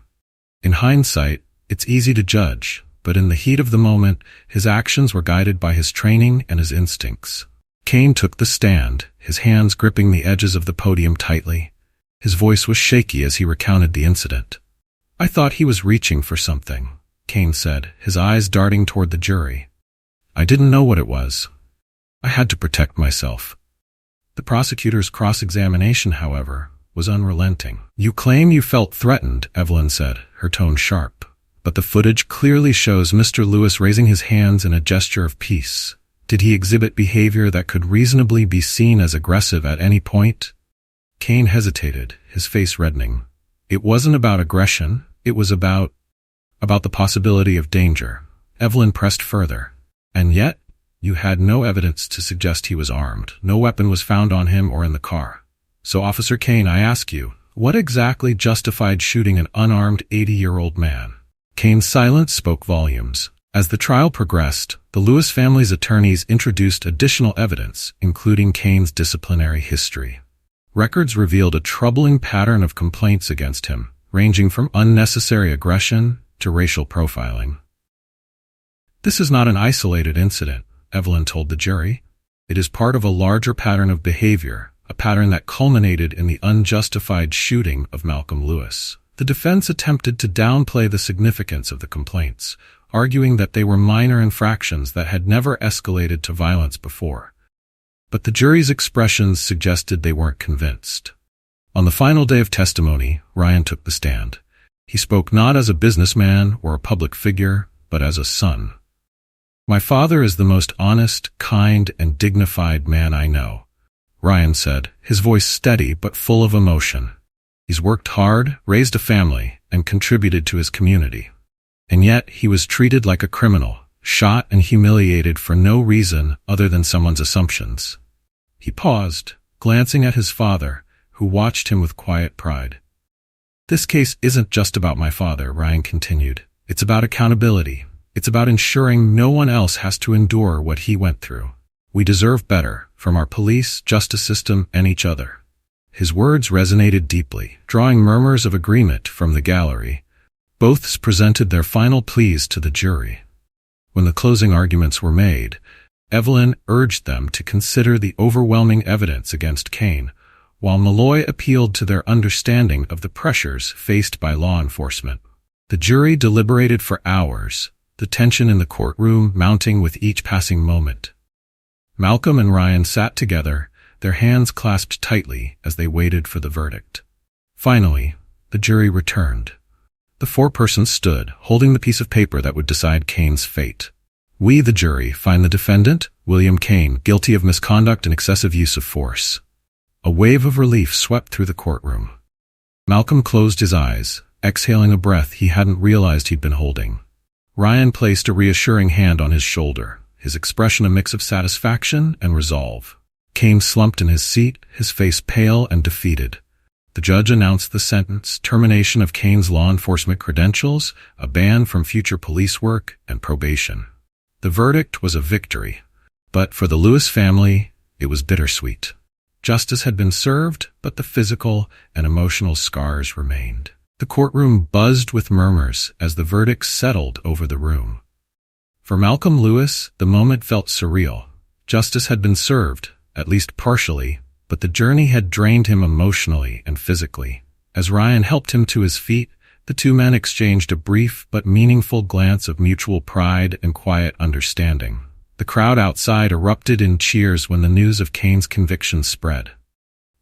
In hindsight, it's easy to judge, but in the heat of the moment, his actions were guided by his training and his instincts." Kane took the stand, his hands gripping the edges of the podium tightly. His voice was shaky as he recounted the incident. "I thought he was reaching for something," Kane said, his eyes darting toward the jury. "I didn't know what it was. I had to protect myself." The prosecutor's cross-examination, however, was unrelenting. "You claim you felt threatened," Evelyn said, her tone sharp. "But the footage clearly shows Mr. Lewis raising his hands in a gesture of peace. Did he exhibit behavior that could reasonably be seen as aggressive at any point?" Kane hesitated, his face reddening. "It wasn't about aggression, it was about the possibility of danger." Evelyn pressed further. "And yet, you had no evidence to suggest he was armed. No weapon was found on him or in the car. So, Officer Kane, I ask you, what exactly justified shooting an unarmed 80-year-old man?" Kane's silence spoke volumes. As the trial progressed, the Lewis family's attorneys introduced additional evidence, including Kane's disciplinary history. Records revealed a troubling pattern of complaints against him, ranging from unnecessary aggression to racial profiling. "This is not an isolated incident," Evelyn told the jury. It is part of a larger pattern of behavior, a pattern that culminated in the unjustified shooting of Malcolm Lewis. The defense attempted to downplay the significance of the complaints, arguing that they were minor infractions that had never escalated to violence before. But the jury's expressions suggested they weren't convinced. On the final day of testimony, Ryan took the stand. He spoke not as a businessman or a public figure, but as a son. "My father is the most honest, kind, and dignified man I know," Ryan said, his voice steady but full of emotion. "He's worked hard, raised a family, and contributed to his community. And yet he was treated like a criminal, shot and humiliated for no reason other than someone's assumptions." He paused, glancing at his father, who watched him with quiet pride. "This case isn't just about my father," Ryan continued. "It's about accountability. It's about ensuring no one else has to endure what he went through. We deserve better, from our police, justice system, and each other." His words resonated deeply, drawing murmurs of agreement from the gallery. Both presented their final pleas to the jury. When the closing arguments were made, Evelyn urged them to consider the overwhelming evidence against Cain, while Malloy appealed to their understanding of the pressures faced by law enforcement. The jury deliberated for hours, the tension in the courtroom mounting with each passing moment. Malcolm and Ryan sat together, their hands clasped tightly as they waited for the verdict. Finally, the jury returned. The four persons stood, holding the piece of paper that would decide Cain's fate. "We, the jury, find the defendant, William Cain, guilty of misconduct and excessive use of force." A wave of relief swept through the courtroom. Malcolm closed his eyes, exhaling a breath he hadn't realized he'd been holding. Ryan placed a reassuring hand on his shoulder, his expression a mix of satisfaction and resolve. Cain slumped in his seat, his face pale and defeated. The judge announced the sentence: termination of Cain's law enforcement credentials, a ban from future police work, and probation. The verdict was a victory, but for the Lewis family, it was bittersweet. Justice had been served, but the physical and emotional scars remained. The courtroom buzzed with murmurs as the verdict settled over the room. For Malcolm Lewis, the moment felt surreal. Justice had been served, at least partially, but the journey had drained him emotionally and physically. As Ryan helped him to his feet, the two men exchanged a brief but meaningful glance of mutual pride and quiet understanding. The crowd outside erupted in cheers when the news of Cain's conviction spread.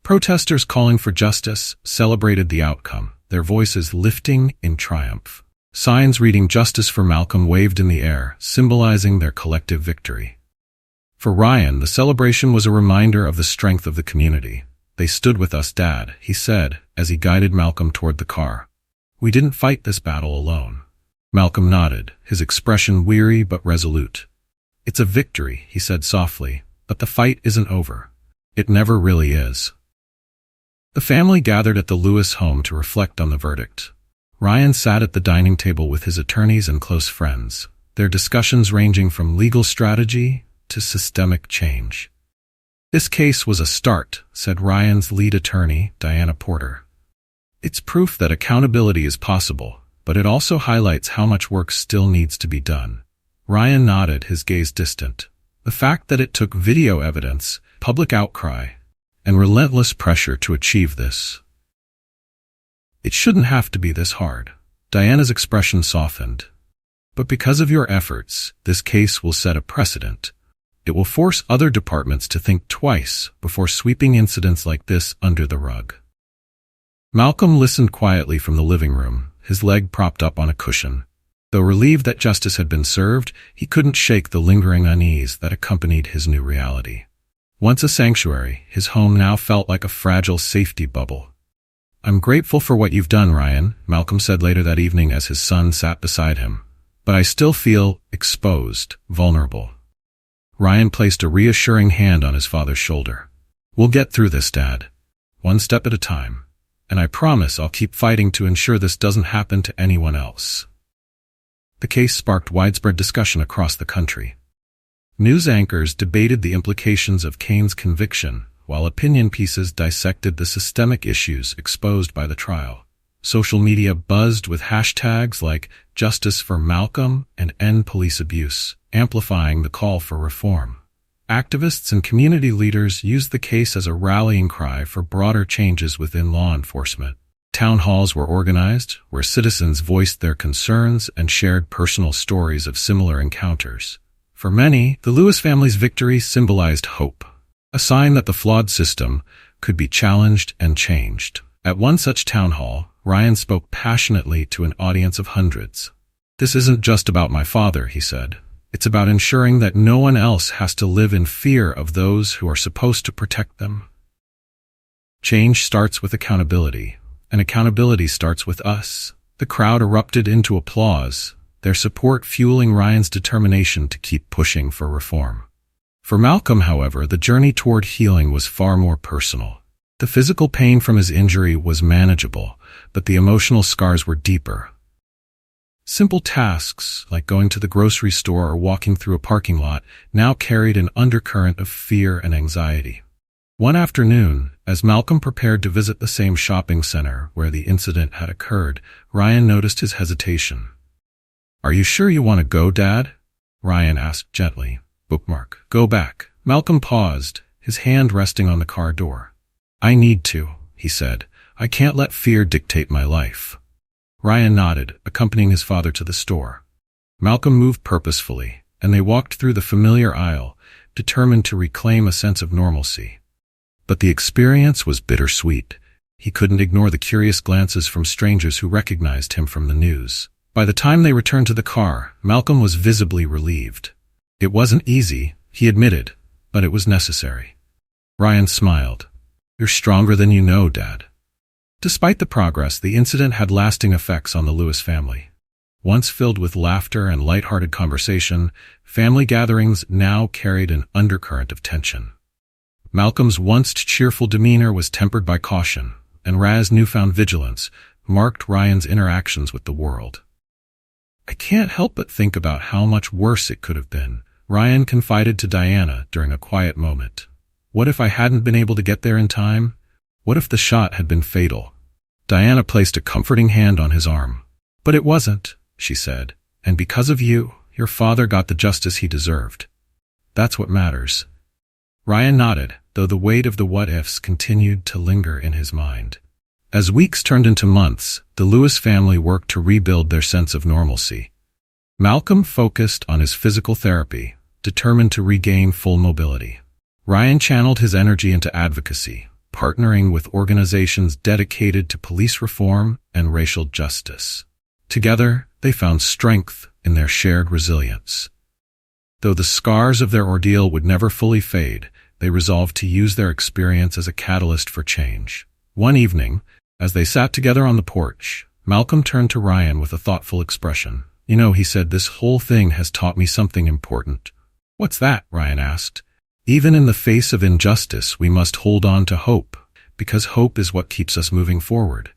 Protesters calling for justice celebrated the outcome, their voices lifting in triumph. Signs reading "Justice for Malcolm" waved in the air, symbolizing their collective victory. For Ryan, the celebration was a reminder of the strength of the community. "They stood with us, Dad," he said, as he guided Malcolm toward the car. "We didn't fight this battle alone." Malcolm nodded, his expression weary but resolute. "It's a victory," he said softly, "but the fight isn't over. It never really is." The family gathered at the Lewis home to reflect on the verdict. Ryan sat at the dining table with his attorneys and close friends, their discussions ranging from legal strategy to systemic change. "This case was a start," said Ryan's lead attorney, Diana Porter. "It's proof that accountability is possible, but it also highlights how much work still needs to be done." Ryan nodded, his gaze distant. The fact that it took video evidence, public outcry, and relentless pressure to achieve this. "It shouldn't have to be this hard." Diana's expression softened. "But because of your efforts, this case will set a precedent. It will force other departments to think twice before sweeping incidents like this under the rug." Malcolm listened quietly from the living room, his leg propped up on a cushion. Though relieved that justice had been served, he couldn't shake the lingering unease that accompanied his new reality. Once a sanctuary, his home now felt like a fragile safety bubble. "I'm grateful for what you've done, Ryan," Malcolm said later that evening as his son sat beside him. "But I still feel exposed, vulnerable." Ryan placed a reassuring hand on his father's shoulder. "We'll get through this, Dad. One step at a time. And I promise I'll keep fighting to ensure this doesn't happen to anyone else." The case sparked widespread discussion across the country. News anchors debated the implications of Cain's conviction, while opinion pieces dissected the systemic issues exposed by the trial. Social media buzzed with hashtags like Justice for Malcolm and End Police Abuse, amplifying the call for reform. Activists and community leaders used the case as a rallying cry for broader changes within law enforcement. Town halls were organized, where citizens voiced their concerns and shared personal stories of similar encounters. For many, the Lewis family's victory symbolized hope, a sign that the flawed system could be challenged and changed. At one such town hall, Ryan spoke passionately to an audience of hundreds. "This isn't just about my father," he said. "It's about ensuring that no one else has to live in fear of those who are supposed to protect them." Change starts with accountability, and accountability starts with us. The crowd erupted into applause, their support fueling Ryan's determination to keep pushing for reform. For Malcolm, however, the journey toward healing was far more personal. The physical pain from his injury was manageable, but the emotional scars were deeper. Simple tasks, like going to the grocery store or walking through a parking lot, now carried an undercurrent of fear and anxiety. One afternoon, as Malcolm prepared to visit the same shopping center where the incident had occurred, Ryan noticed his hesitation. "Are you sure you want to go, Dad?" Ryan asked gently. "Bookmark. Go back." Malcolm paused, his hand resting on the car door. "I need to," he said. "I can't let fear dictate my life." Ryan nodded, accompanying his father to the store. Malcolm moved purposefully, and they walked through the familiar aisle, determined to reclaim a sense of normalcy. But the experience was bittersweet. He couldn't ignore the curious glances from strangers who recognized him from the news. By the time they returned to the car, Malcolm was visibly relieved. It wasn't easy, he admitted, but it was necessary. Ryan smiled. "You're stronger than you know, Dad." Despite the progress, the incident had lasting effects on the Lewis family. Once filled with laughter and lighthearted conversation, family gatherings now carried an undercurrent of tension. Malcolm's once cheerful demeanor was tempered by caution, and Raz's newfound vigilance marked Ryan's interactions with the world. "I can't help but think about how much worse it could have been," Ryan confided to Diana during a quiet moment. "What if I hadn't been able to get there in time? What if the shot had been fatal?" Diana placed a comforting hand on his arm. "But it wasn't," she said, "and because of you, your father got the justice he deserved. That's what matters." Ryan nodded, though the weight of the what-ifs continued to linger in his mind. As weeks turned into months, the Lewis family worked to rebuild their sense of normalcy. Malcolm focused on his physical therapy, determined to regain full mobility. Ryan channeled his energy into advocacy, partnering with organizations dedicated to police reform and racial justice. Together, they found strength in their shared resilience. Though the scars of their ordeal would never fully fade, they resolved to use their experience as a catalyst for change. One evening, as they sat together on the porch, Malcolm turned to Ryan with a thoughtful expression. "You know," he said, "this whole thing has taught me something important." "What's that?" Ryan asked. "Even in the face of injustice, we must hold on to hope, because hope is what keeps us moving forward."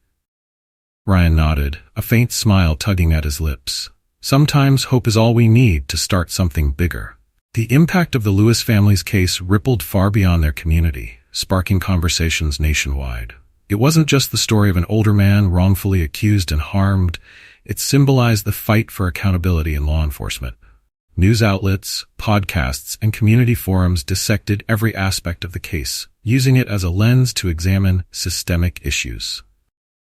Ryan nodded, a faint smile tugging at his lips. Sometimes hope is all we need to start something bigger. The impact of the Lewis family's case rippled far beyond their community, sparking conversations nationwide. It wasn't just the story of an older man wrongfully accused and harmed. It symbolized the fight for accountability in law enforcement. News outlets, podcasts, and community forums dissected every aspect of the case, using it as a lens to examine systemic issues.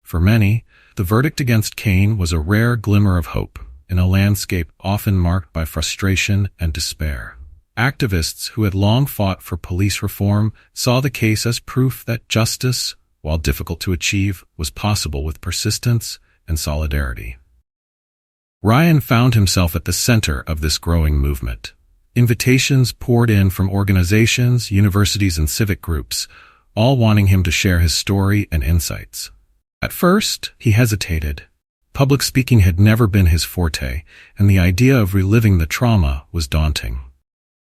For many, the verdict against Cain was a rare glimmer of hope in a landscape often marked by frustration and despair. Activists who had long fought for police reform saw the case as proof that justice, while difficult to achieve, was possible with persistence and solidarity. Ryan found himself at the center of this growing movement. Invitations poured in from organizations, universities, and civic groups, all wanting him to share his story and insights. At first, he hesitated. Public speaking had never been his forte, and the idea of reliving the trauma was daunting.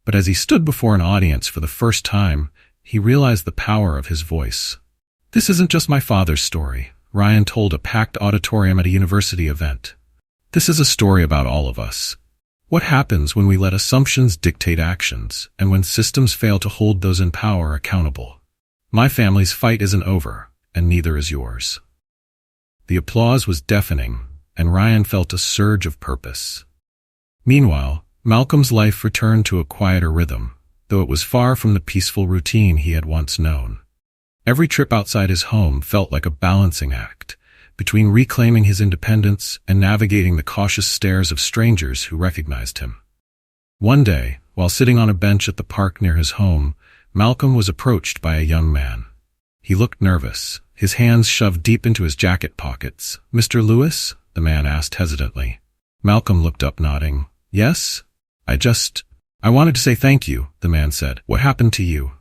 But as he stood before an audience for the first time, he realized the power of his voice. "This isn't just my father's story," Ryan told a packed auditorium at a university event. "This is a story about all of us. What happens when we let assumptions dictate actions, and when systems fail to hold those in power accountable? My family's fight isn't over, and neither is yours." The applause was deafening, and Ryan felt a surge of purpose. Meanwhile, Malcolm's life returned to a quieter rhythm, though it was far from the peaceful routine he had once known. Every trip outside his home felt like a balancing act, between reclaiming his independence and navigating the cautious stares of strangers who recognized him. One day, while sitting on a bench at the park near his home, Malcolm was approached by a young man. He looked nervous, his hands shoved deep into his jacket pockets. "Mr. Lewis?" the man asked hesitantly. Malcolm looked up, nodding. "Yes? I wanted to say thank you," the man said. "What happened to you?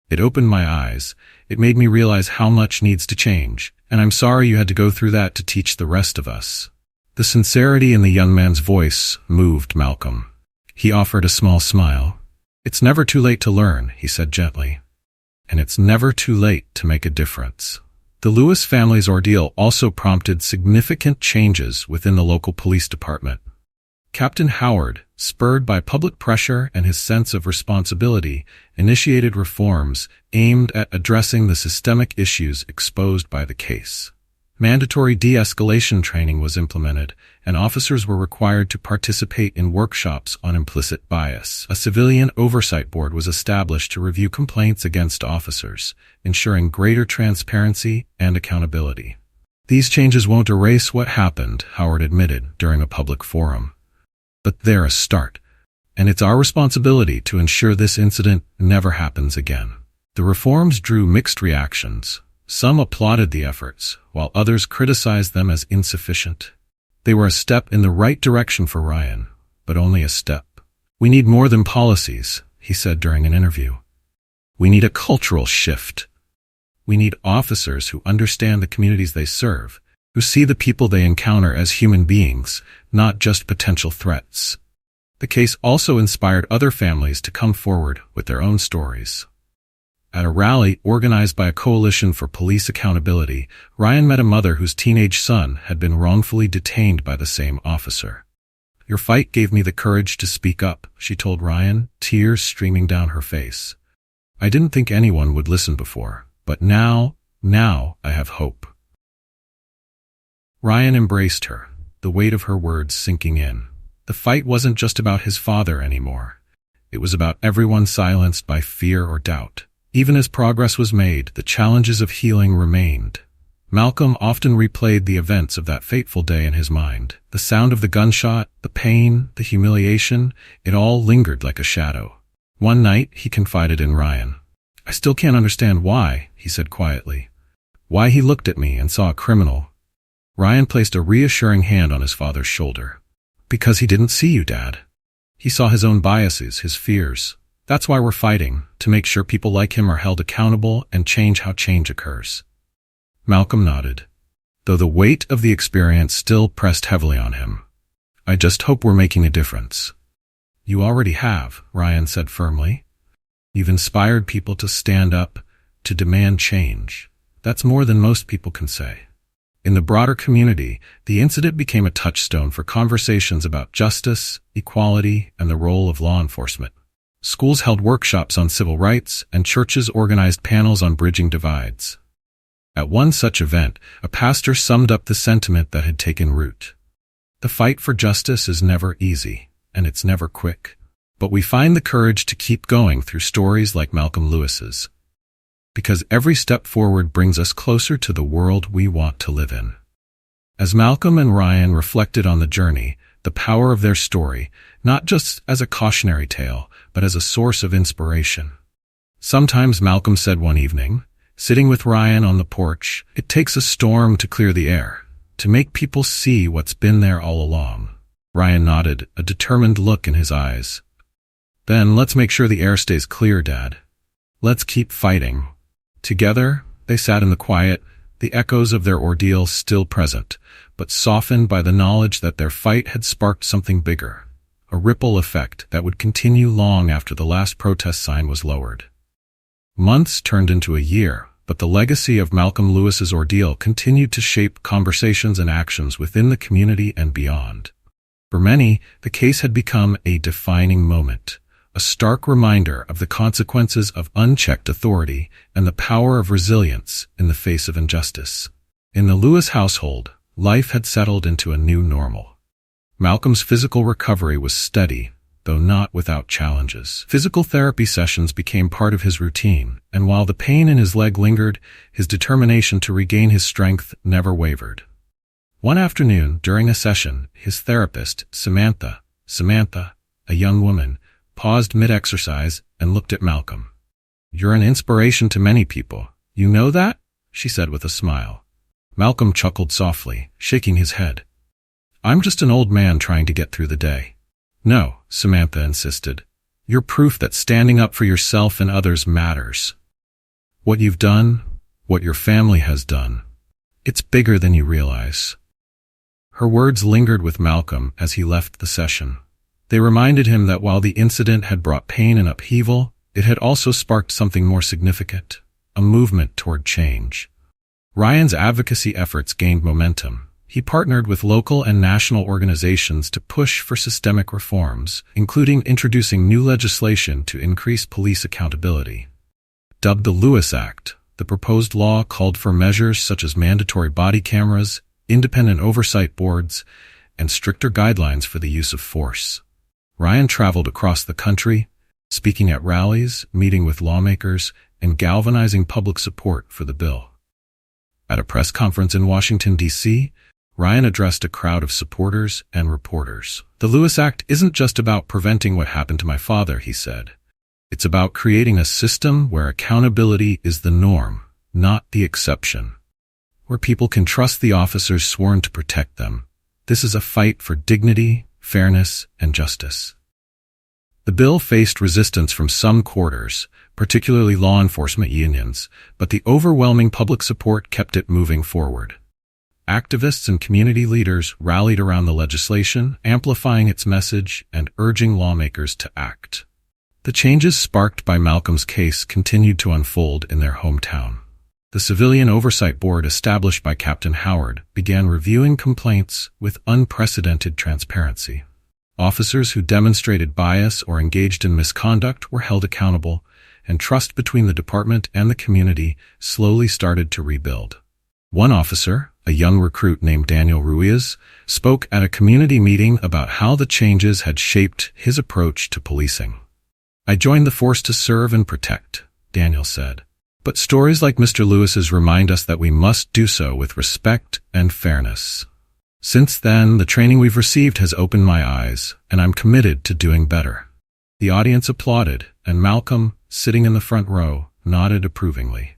It opened my eyes. It made me realize how much needs to change, and I'm sorry you had to go through that to teach the rest of us." The sincerity in the young man's voice moved Malcolm. He offered a small smile. "It's never too late to learn," he said gently. "And it's never too late to make a difference." The Lewis family's ordeal also prompted significant changes within the local police department. Captain Howard, spurred by public pressure and his sense of responsibility, initiated reforms aimed at addressing the systemic issues exposed by the case. Mandatory de-escalation training was implemented, and officers were required to participate in workshops on implicit bias. A civilian oversight board was established to review complaints against officers, ensuring greater transparency and accountability. "These changes won't erase what happened," Howard admitted during a public forum. "But they're a start, and it's our responsibility to ensure this incident never happens again." The reforms drew mixed reactions. Some applauded the efforts, while others criticized them as insufficient. They were a step in the right direction for Ryan, but only a step. "We need more than policies," he said during an interview. "We need a cultural shift. We need officers who understand the communities they serve, who see the people they encounter as human beings, not just potential threats." The case also inspired other families to come forward with their own stories. At a rally organized by a coalition for police accountability, Ryan met a mother whose teenage son had been wrongfully detained by the same officer. "Your fight gave me the courage to speak up," she told Ryan, tears streaming down her face. "I didn't think anyone would listen before, but now I have hope." Ryan embraced her, the weight of her words sinking in. The fight wasn't just about his father anymore. It was about everyone silenced by fear or doubt. Even as progress was made, the challenges of healing remained. Malcolm often replayed the events of that fateful day in his mind. The sound of the gunshot, the pain, the humiliation, it all lingered like a shadow. One night, he confided in Ryan. "I still can't understand why," he said quietly. "Why he looked at me and saw a criminal." Ryan placed a reassuring hand on his father's shoulder. "Because he didn't see you, Dad. He saw his own biases, his fears. That's why we're fighting, to make sure people like him are held accountable and change how change occurs." Malcolm nodded, though the weight of the experience still pressed heavily on him. "I just hope we're making a difference." "You already have," Ryan said firmly. "You've inspired people to stand up, to demand change. That's more than most people can say." In the broader community, the incident became a touchstone for conversations about justice, equality, and the role of law enforcement. Schools held workshops on civil rights, and churches organized panels on bridging divides. At one such event, a pastor summed up the sentiment that had taken root. "The fight for justice is never easy, and it's never quick. But we find the courage to keep going through stories like Malcolm Lewis's. Because every step forward brings us closer to the world we want to live in." As Malcolm and Ryan reflected on the journey, the power of their story, not just as a cautionary tale, but as a source of inspiration. Sometimes, Malcolm said one evening, sitting with Ryan on the porch, "It takes a storm to clear the air, to make people see what's been there all along." Ryan nodded, a determined look in his eyes. "Then let's make sure the air stays clear, Dad. Let's keep fighting." Together, they sat in the quiet, the echoes of their ordeal still present, but softened by the knowledge that their fight had sparked something bigger, a ripple effect that would continue long after the last protest sign was lowered. Months turned into a year, but the legacy of Malcolm Lewis's ordeal continued to shape conversations and actions within the community and beyond. For many, the case had become a defining moment, a stark reminder of the consequences of unchecked authority and the power of resilience in the face of injustice. In the Lewis household, Life had settled into a new normal. Malcolm's physical recovery was steady, though not without challenges. Physical therapy sessions became part of his routine, and while the pain in his leg lingered, his determination to regain his strength never wavered. One afternoon, during a session, his therapist, Samantha, a young woman, paused mid-exercise and looked at Malcolm. "You're an inspiration to many people. You know that?" she said with a smile. Malcolm chuckled softly, shaking his head. "I'm just an old man trying to get through the day." "No," Samantha insisted. "You're proof that standing up for yourself and others matters. What you've done, what your family has done, it's bigger than you realize." Her words lingered with Malcolm as he left the session. They reminded him that while the incident had brought pain and upheaval, it had also sparked something more significant, a movement toward change. Ryan's advocacy efforts gained momentum. He partnered with local and national organizations to push for systemic reforms, including introducing new legislation to increase police accountability. Dubbed the Lewis Act, the proposed law called for measures such as mandatory body cameras, independent oversight boards, and stricter guidelines for the use of force. Ryan traveled across the country, speaking at rallies, meeting with lawmakers, and galvanizing public support for the bill. At a press conference in Washington, D.C., Ryan addressed a crowd of supporters and reporters. "The Lewis Act isn't just about preventing what happened to my father," he said. "It's about creating a system where accountability is the norm, not the exception. Where people can trust the officers sworn to protect them. This is a fight for dignity, fairness, and justice." The bill faced resistance from some quarters, particularly law enforcement unions, but the overwhelming public support kept it moving forward. Activists and community leaders rallied around the legislation, amplifying its message and urging lawmakers to act. The changes sparked by Malcolm's case continued to unfold in their hometown. The Civilian Oversight Board established by Captain Howard began reviewing complaints with unprecedented transparency. Officers who demonstrated bias or engaged in misconduct were held accountable, and trust between the department and the community slowly started to rebuild. One officer, a young recruit named Daniel Ruiz, spoke at a community meeting about how the changes had shaped his approach to policing. "I joined the force to serve and protect," Daniel said. "But stories like Mr. Lewis's remind us that we must do so with respect and fairness. Since then, the training we've received has opened my eyes, and I'm committed to doing better." The audience applauded, and Malcolm, sitting in the front row, nodded approvingly.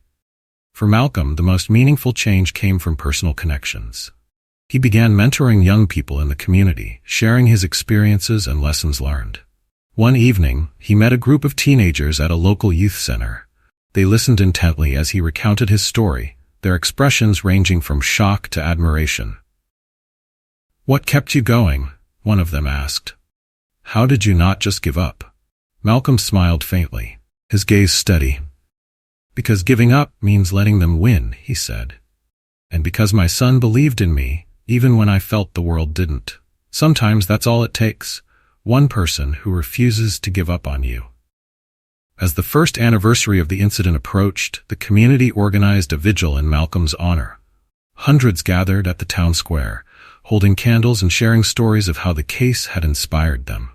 For Malcolm, the most meaningful change came from personal connections. He began mentoring young people in the community, sharing his experiences and lessons learned. One evening, he met a group of teenagers at a local youth center. They listened intently as he recounted his story, their expressions ranging from shock to admiration. "What kept you going?" one of them asked. "How did you not just give up?" Malcolm smiled faintly, his gaze steady. "Because giving up means letting them win," he said. "And because my son believed in me, even when I felt the world didn't. Sometimes that's all it takes, one person who refuses to give up on you." As the first anniversary of the incident approached, the community organized a vigil in Malcolm's honor. Hundreds gathered at the town square, holding candles and sharing stories of how the case had inspired them.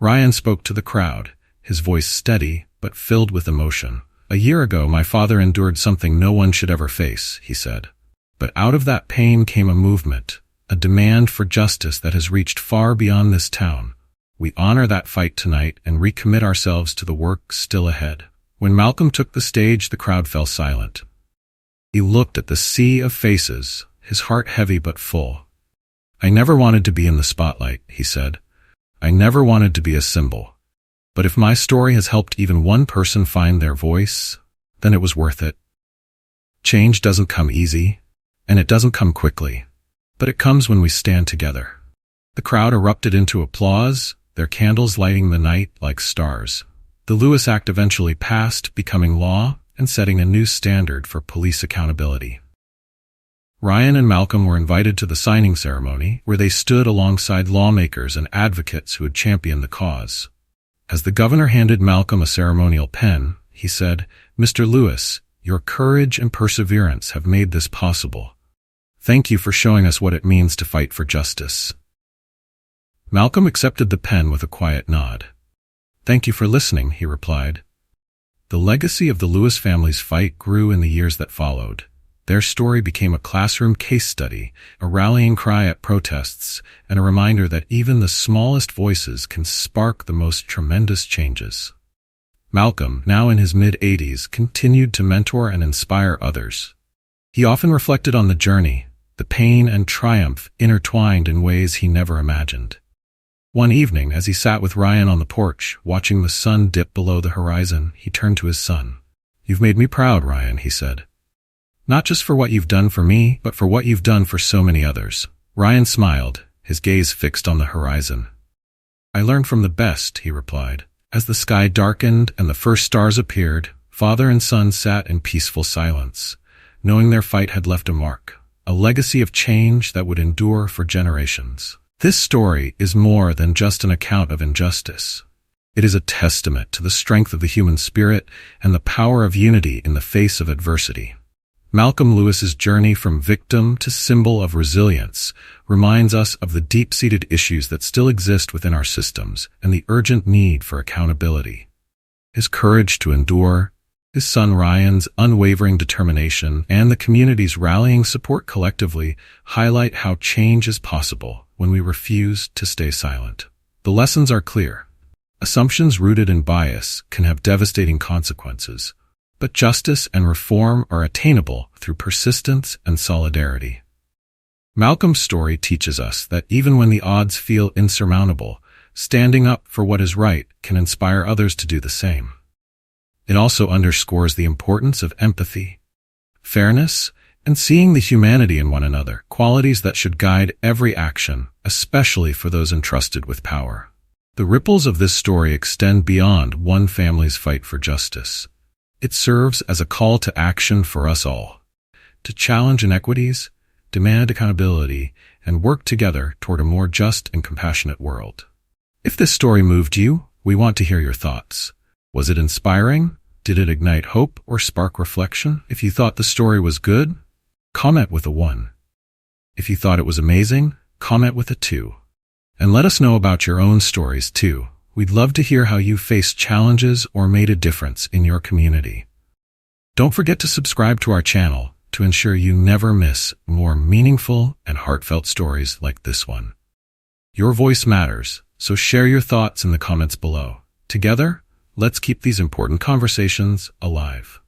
Ryan spoke to the crowd, his voice steady but filled with emotion. "A year ago, my father endured something no one should ever face," he said. "But out of that pain came a movement, a demand for justice that has reached far beyond this town. We honor that fight tonight and recommit ourselves to the work still ahead." When Malcolm took the stage, the crowd fell silent. He looked at the sea of faces, his heart heavy but full. "I never wanted to be in the spotlight," he said. "I never wanted to be a symbol. But if my story has helped even one person find their voice, then it was worth it. Change doesn't come easy, and it doesn't come quickly, but it comes when we stand together." The crowd erupted into applause, their candles lighting the night like stars. The Lewis Act eventually passed, becoming law and setting a new standard for police accountability. Ryan and Malcolm were invited to the signing ceremony, where they stood alongside lawmakers and advocates who had championed the cause. As the governor handed Malcolm a ceremonial pen, he said, "Mr. Lewis, your courage and perseverance have made this possible. Thank you for showing us what it means to fight for justice." Malcolm accepted the pen with a quiet nod. "Thank you for listening," he replied. The legacy of the Lewis family's fight grew in the years that followed. Their story became a classroom case study, a rallying cry at protests, and a reminder that even the smallest voices can spark the most tremendous changes. Malcolm, now in his mid-80s, continued to mentor and inspire others. He often reflected on the journey, the pain and triumph intertwined in ways he never imagined. One evening, as he sat with Ryan on the porch, watching the sun dip below the horizon, he turned to his son. "You've made me proud, Ryan," he said. "Not just for what you've done for me, but for what you've done for so many others." Ryan smiled, his gaze fixed on the horizon. "I learned from the best," he replied. As the sky darkened and the first stars appeared, father and son sat in peaceful silence, knowing their fight had left a mark, a legacy of change that would endure for generations. This story is more than just an account of injustice. It is a testament to the strength of the human spirit and the power of unity in the face of adversity. Malcolm Lewis's journey from victim to symbol of resilience reminds us of the deep-seated issues that still exist within our systems and the urgent need for accountability. His courage to endure, his son Ryan's unwavering determination, and the community's rallying support collectively highlight how change is possible when we refuse to stay silent. The lessons are clear. Assumptions rooted in bias can have devastating consequences, but justice and reform are attainable through persistence and solidarity. Malcolm's story teaches us that even when the odds feel insurmountable, standing up for what is right can inspire others to do the same. It also underscores the importance of empathy, fairness, and seeing the humanity in one another, qualities that should guide every action, especially for those entrusted with power. The ripples of this story extend beyond one family's fight for justice. It serves as a call to action for us all, to challenge inequities, demand accountability, and work together toward a more just and compassionate world. If this story moved you, we want to hear your thoughts. Was it inspiring? Did it ignite hope or spark reflection? If you thought the story was good, comment with a 1. If you thought it was amazing, comment with a 2. And let us know about your own stories too. We'd love to hear how you faced challenges or made a difference in your community. Don't forget to subscribe to our channel to ensure you never miss more meaningful and heartfelt stories like this one. Your voice matters, so share your thoughts in the comments below. Together, let's keep these important conversations alive.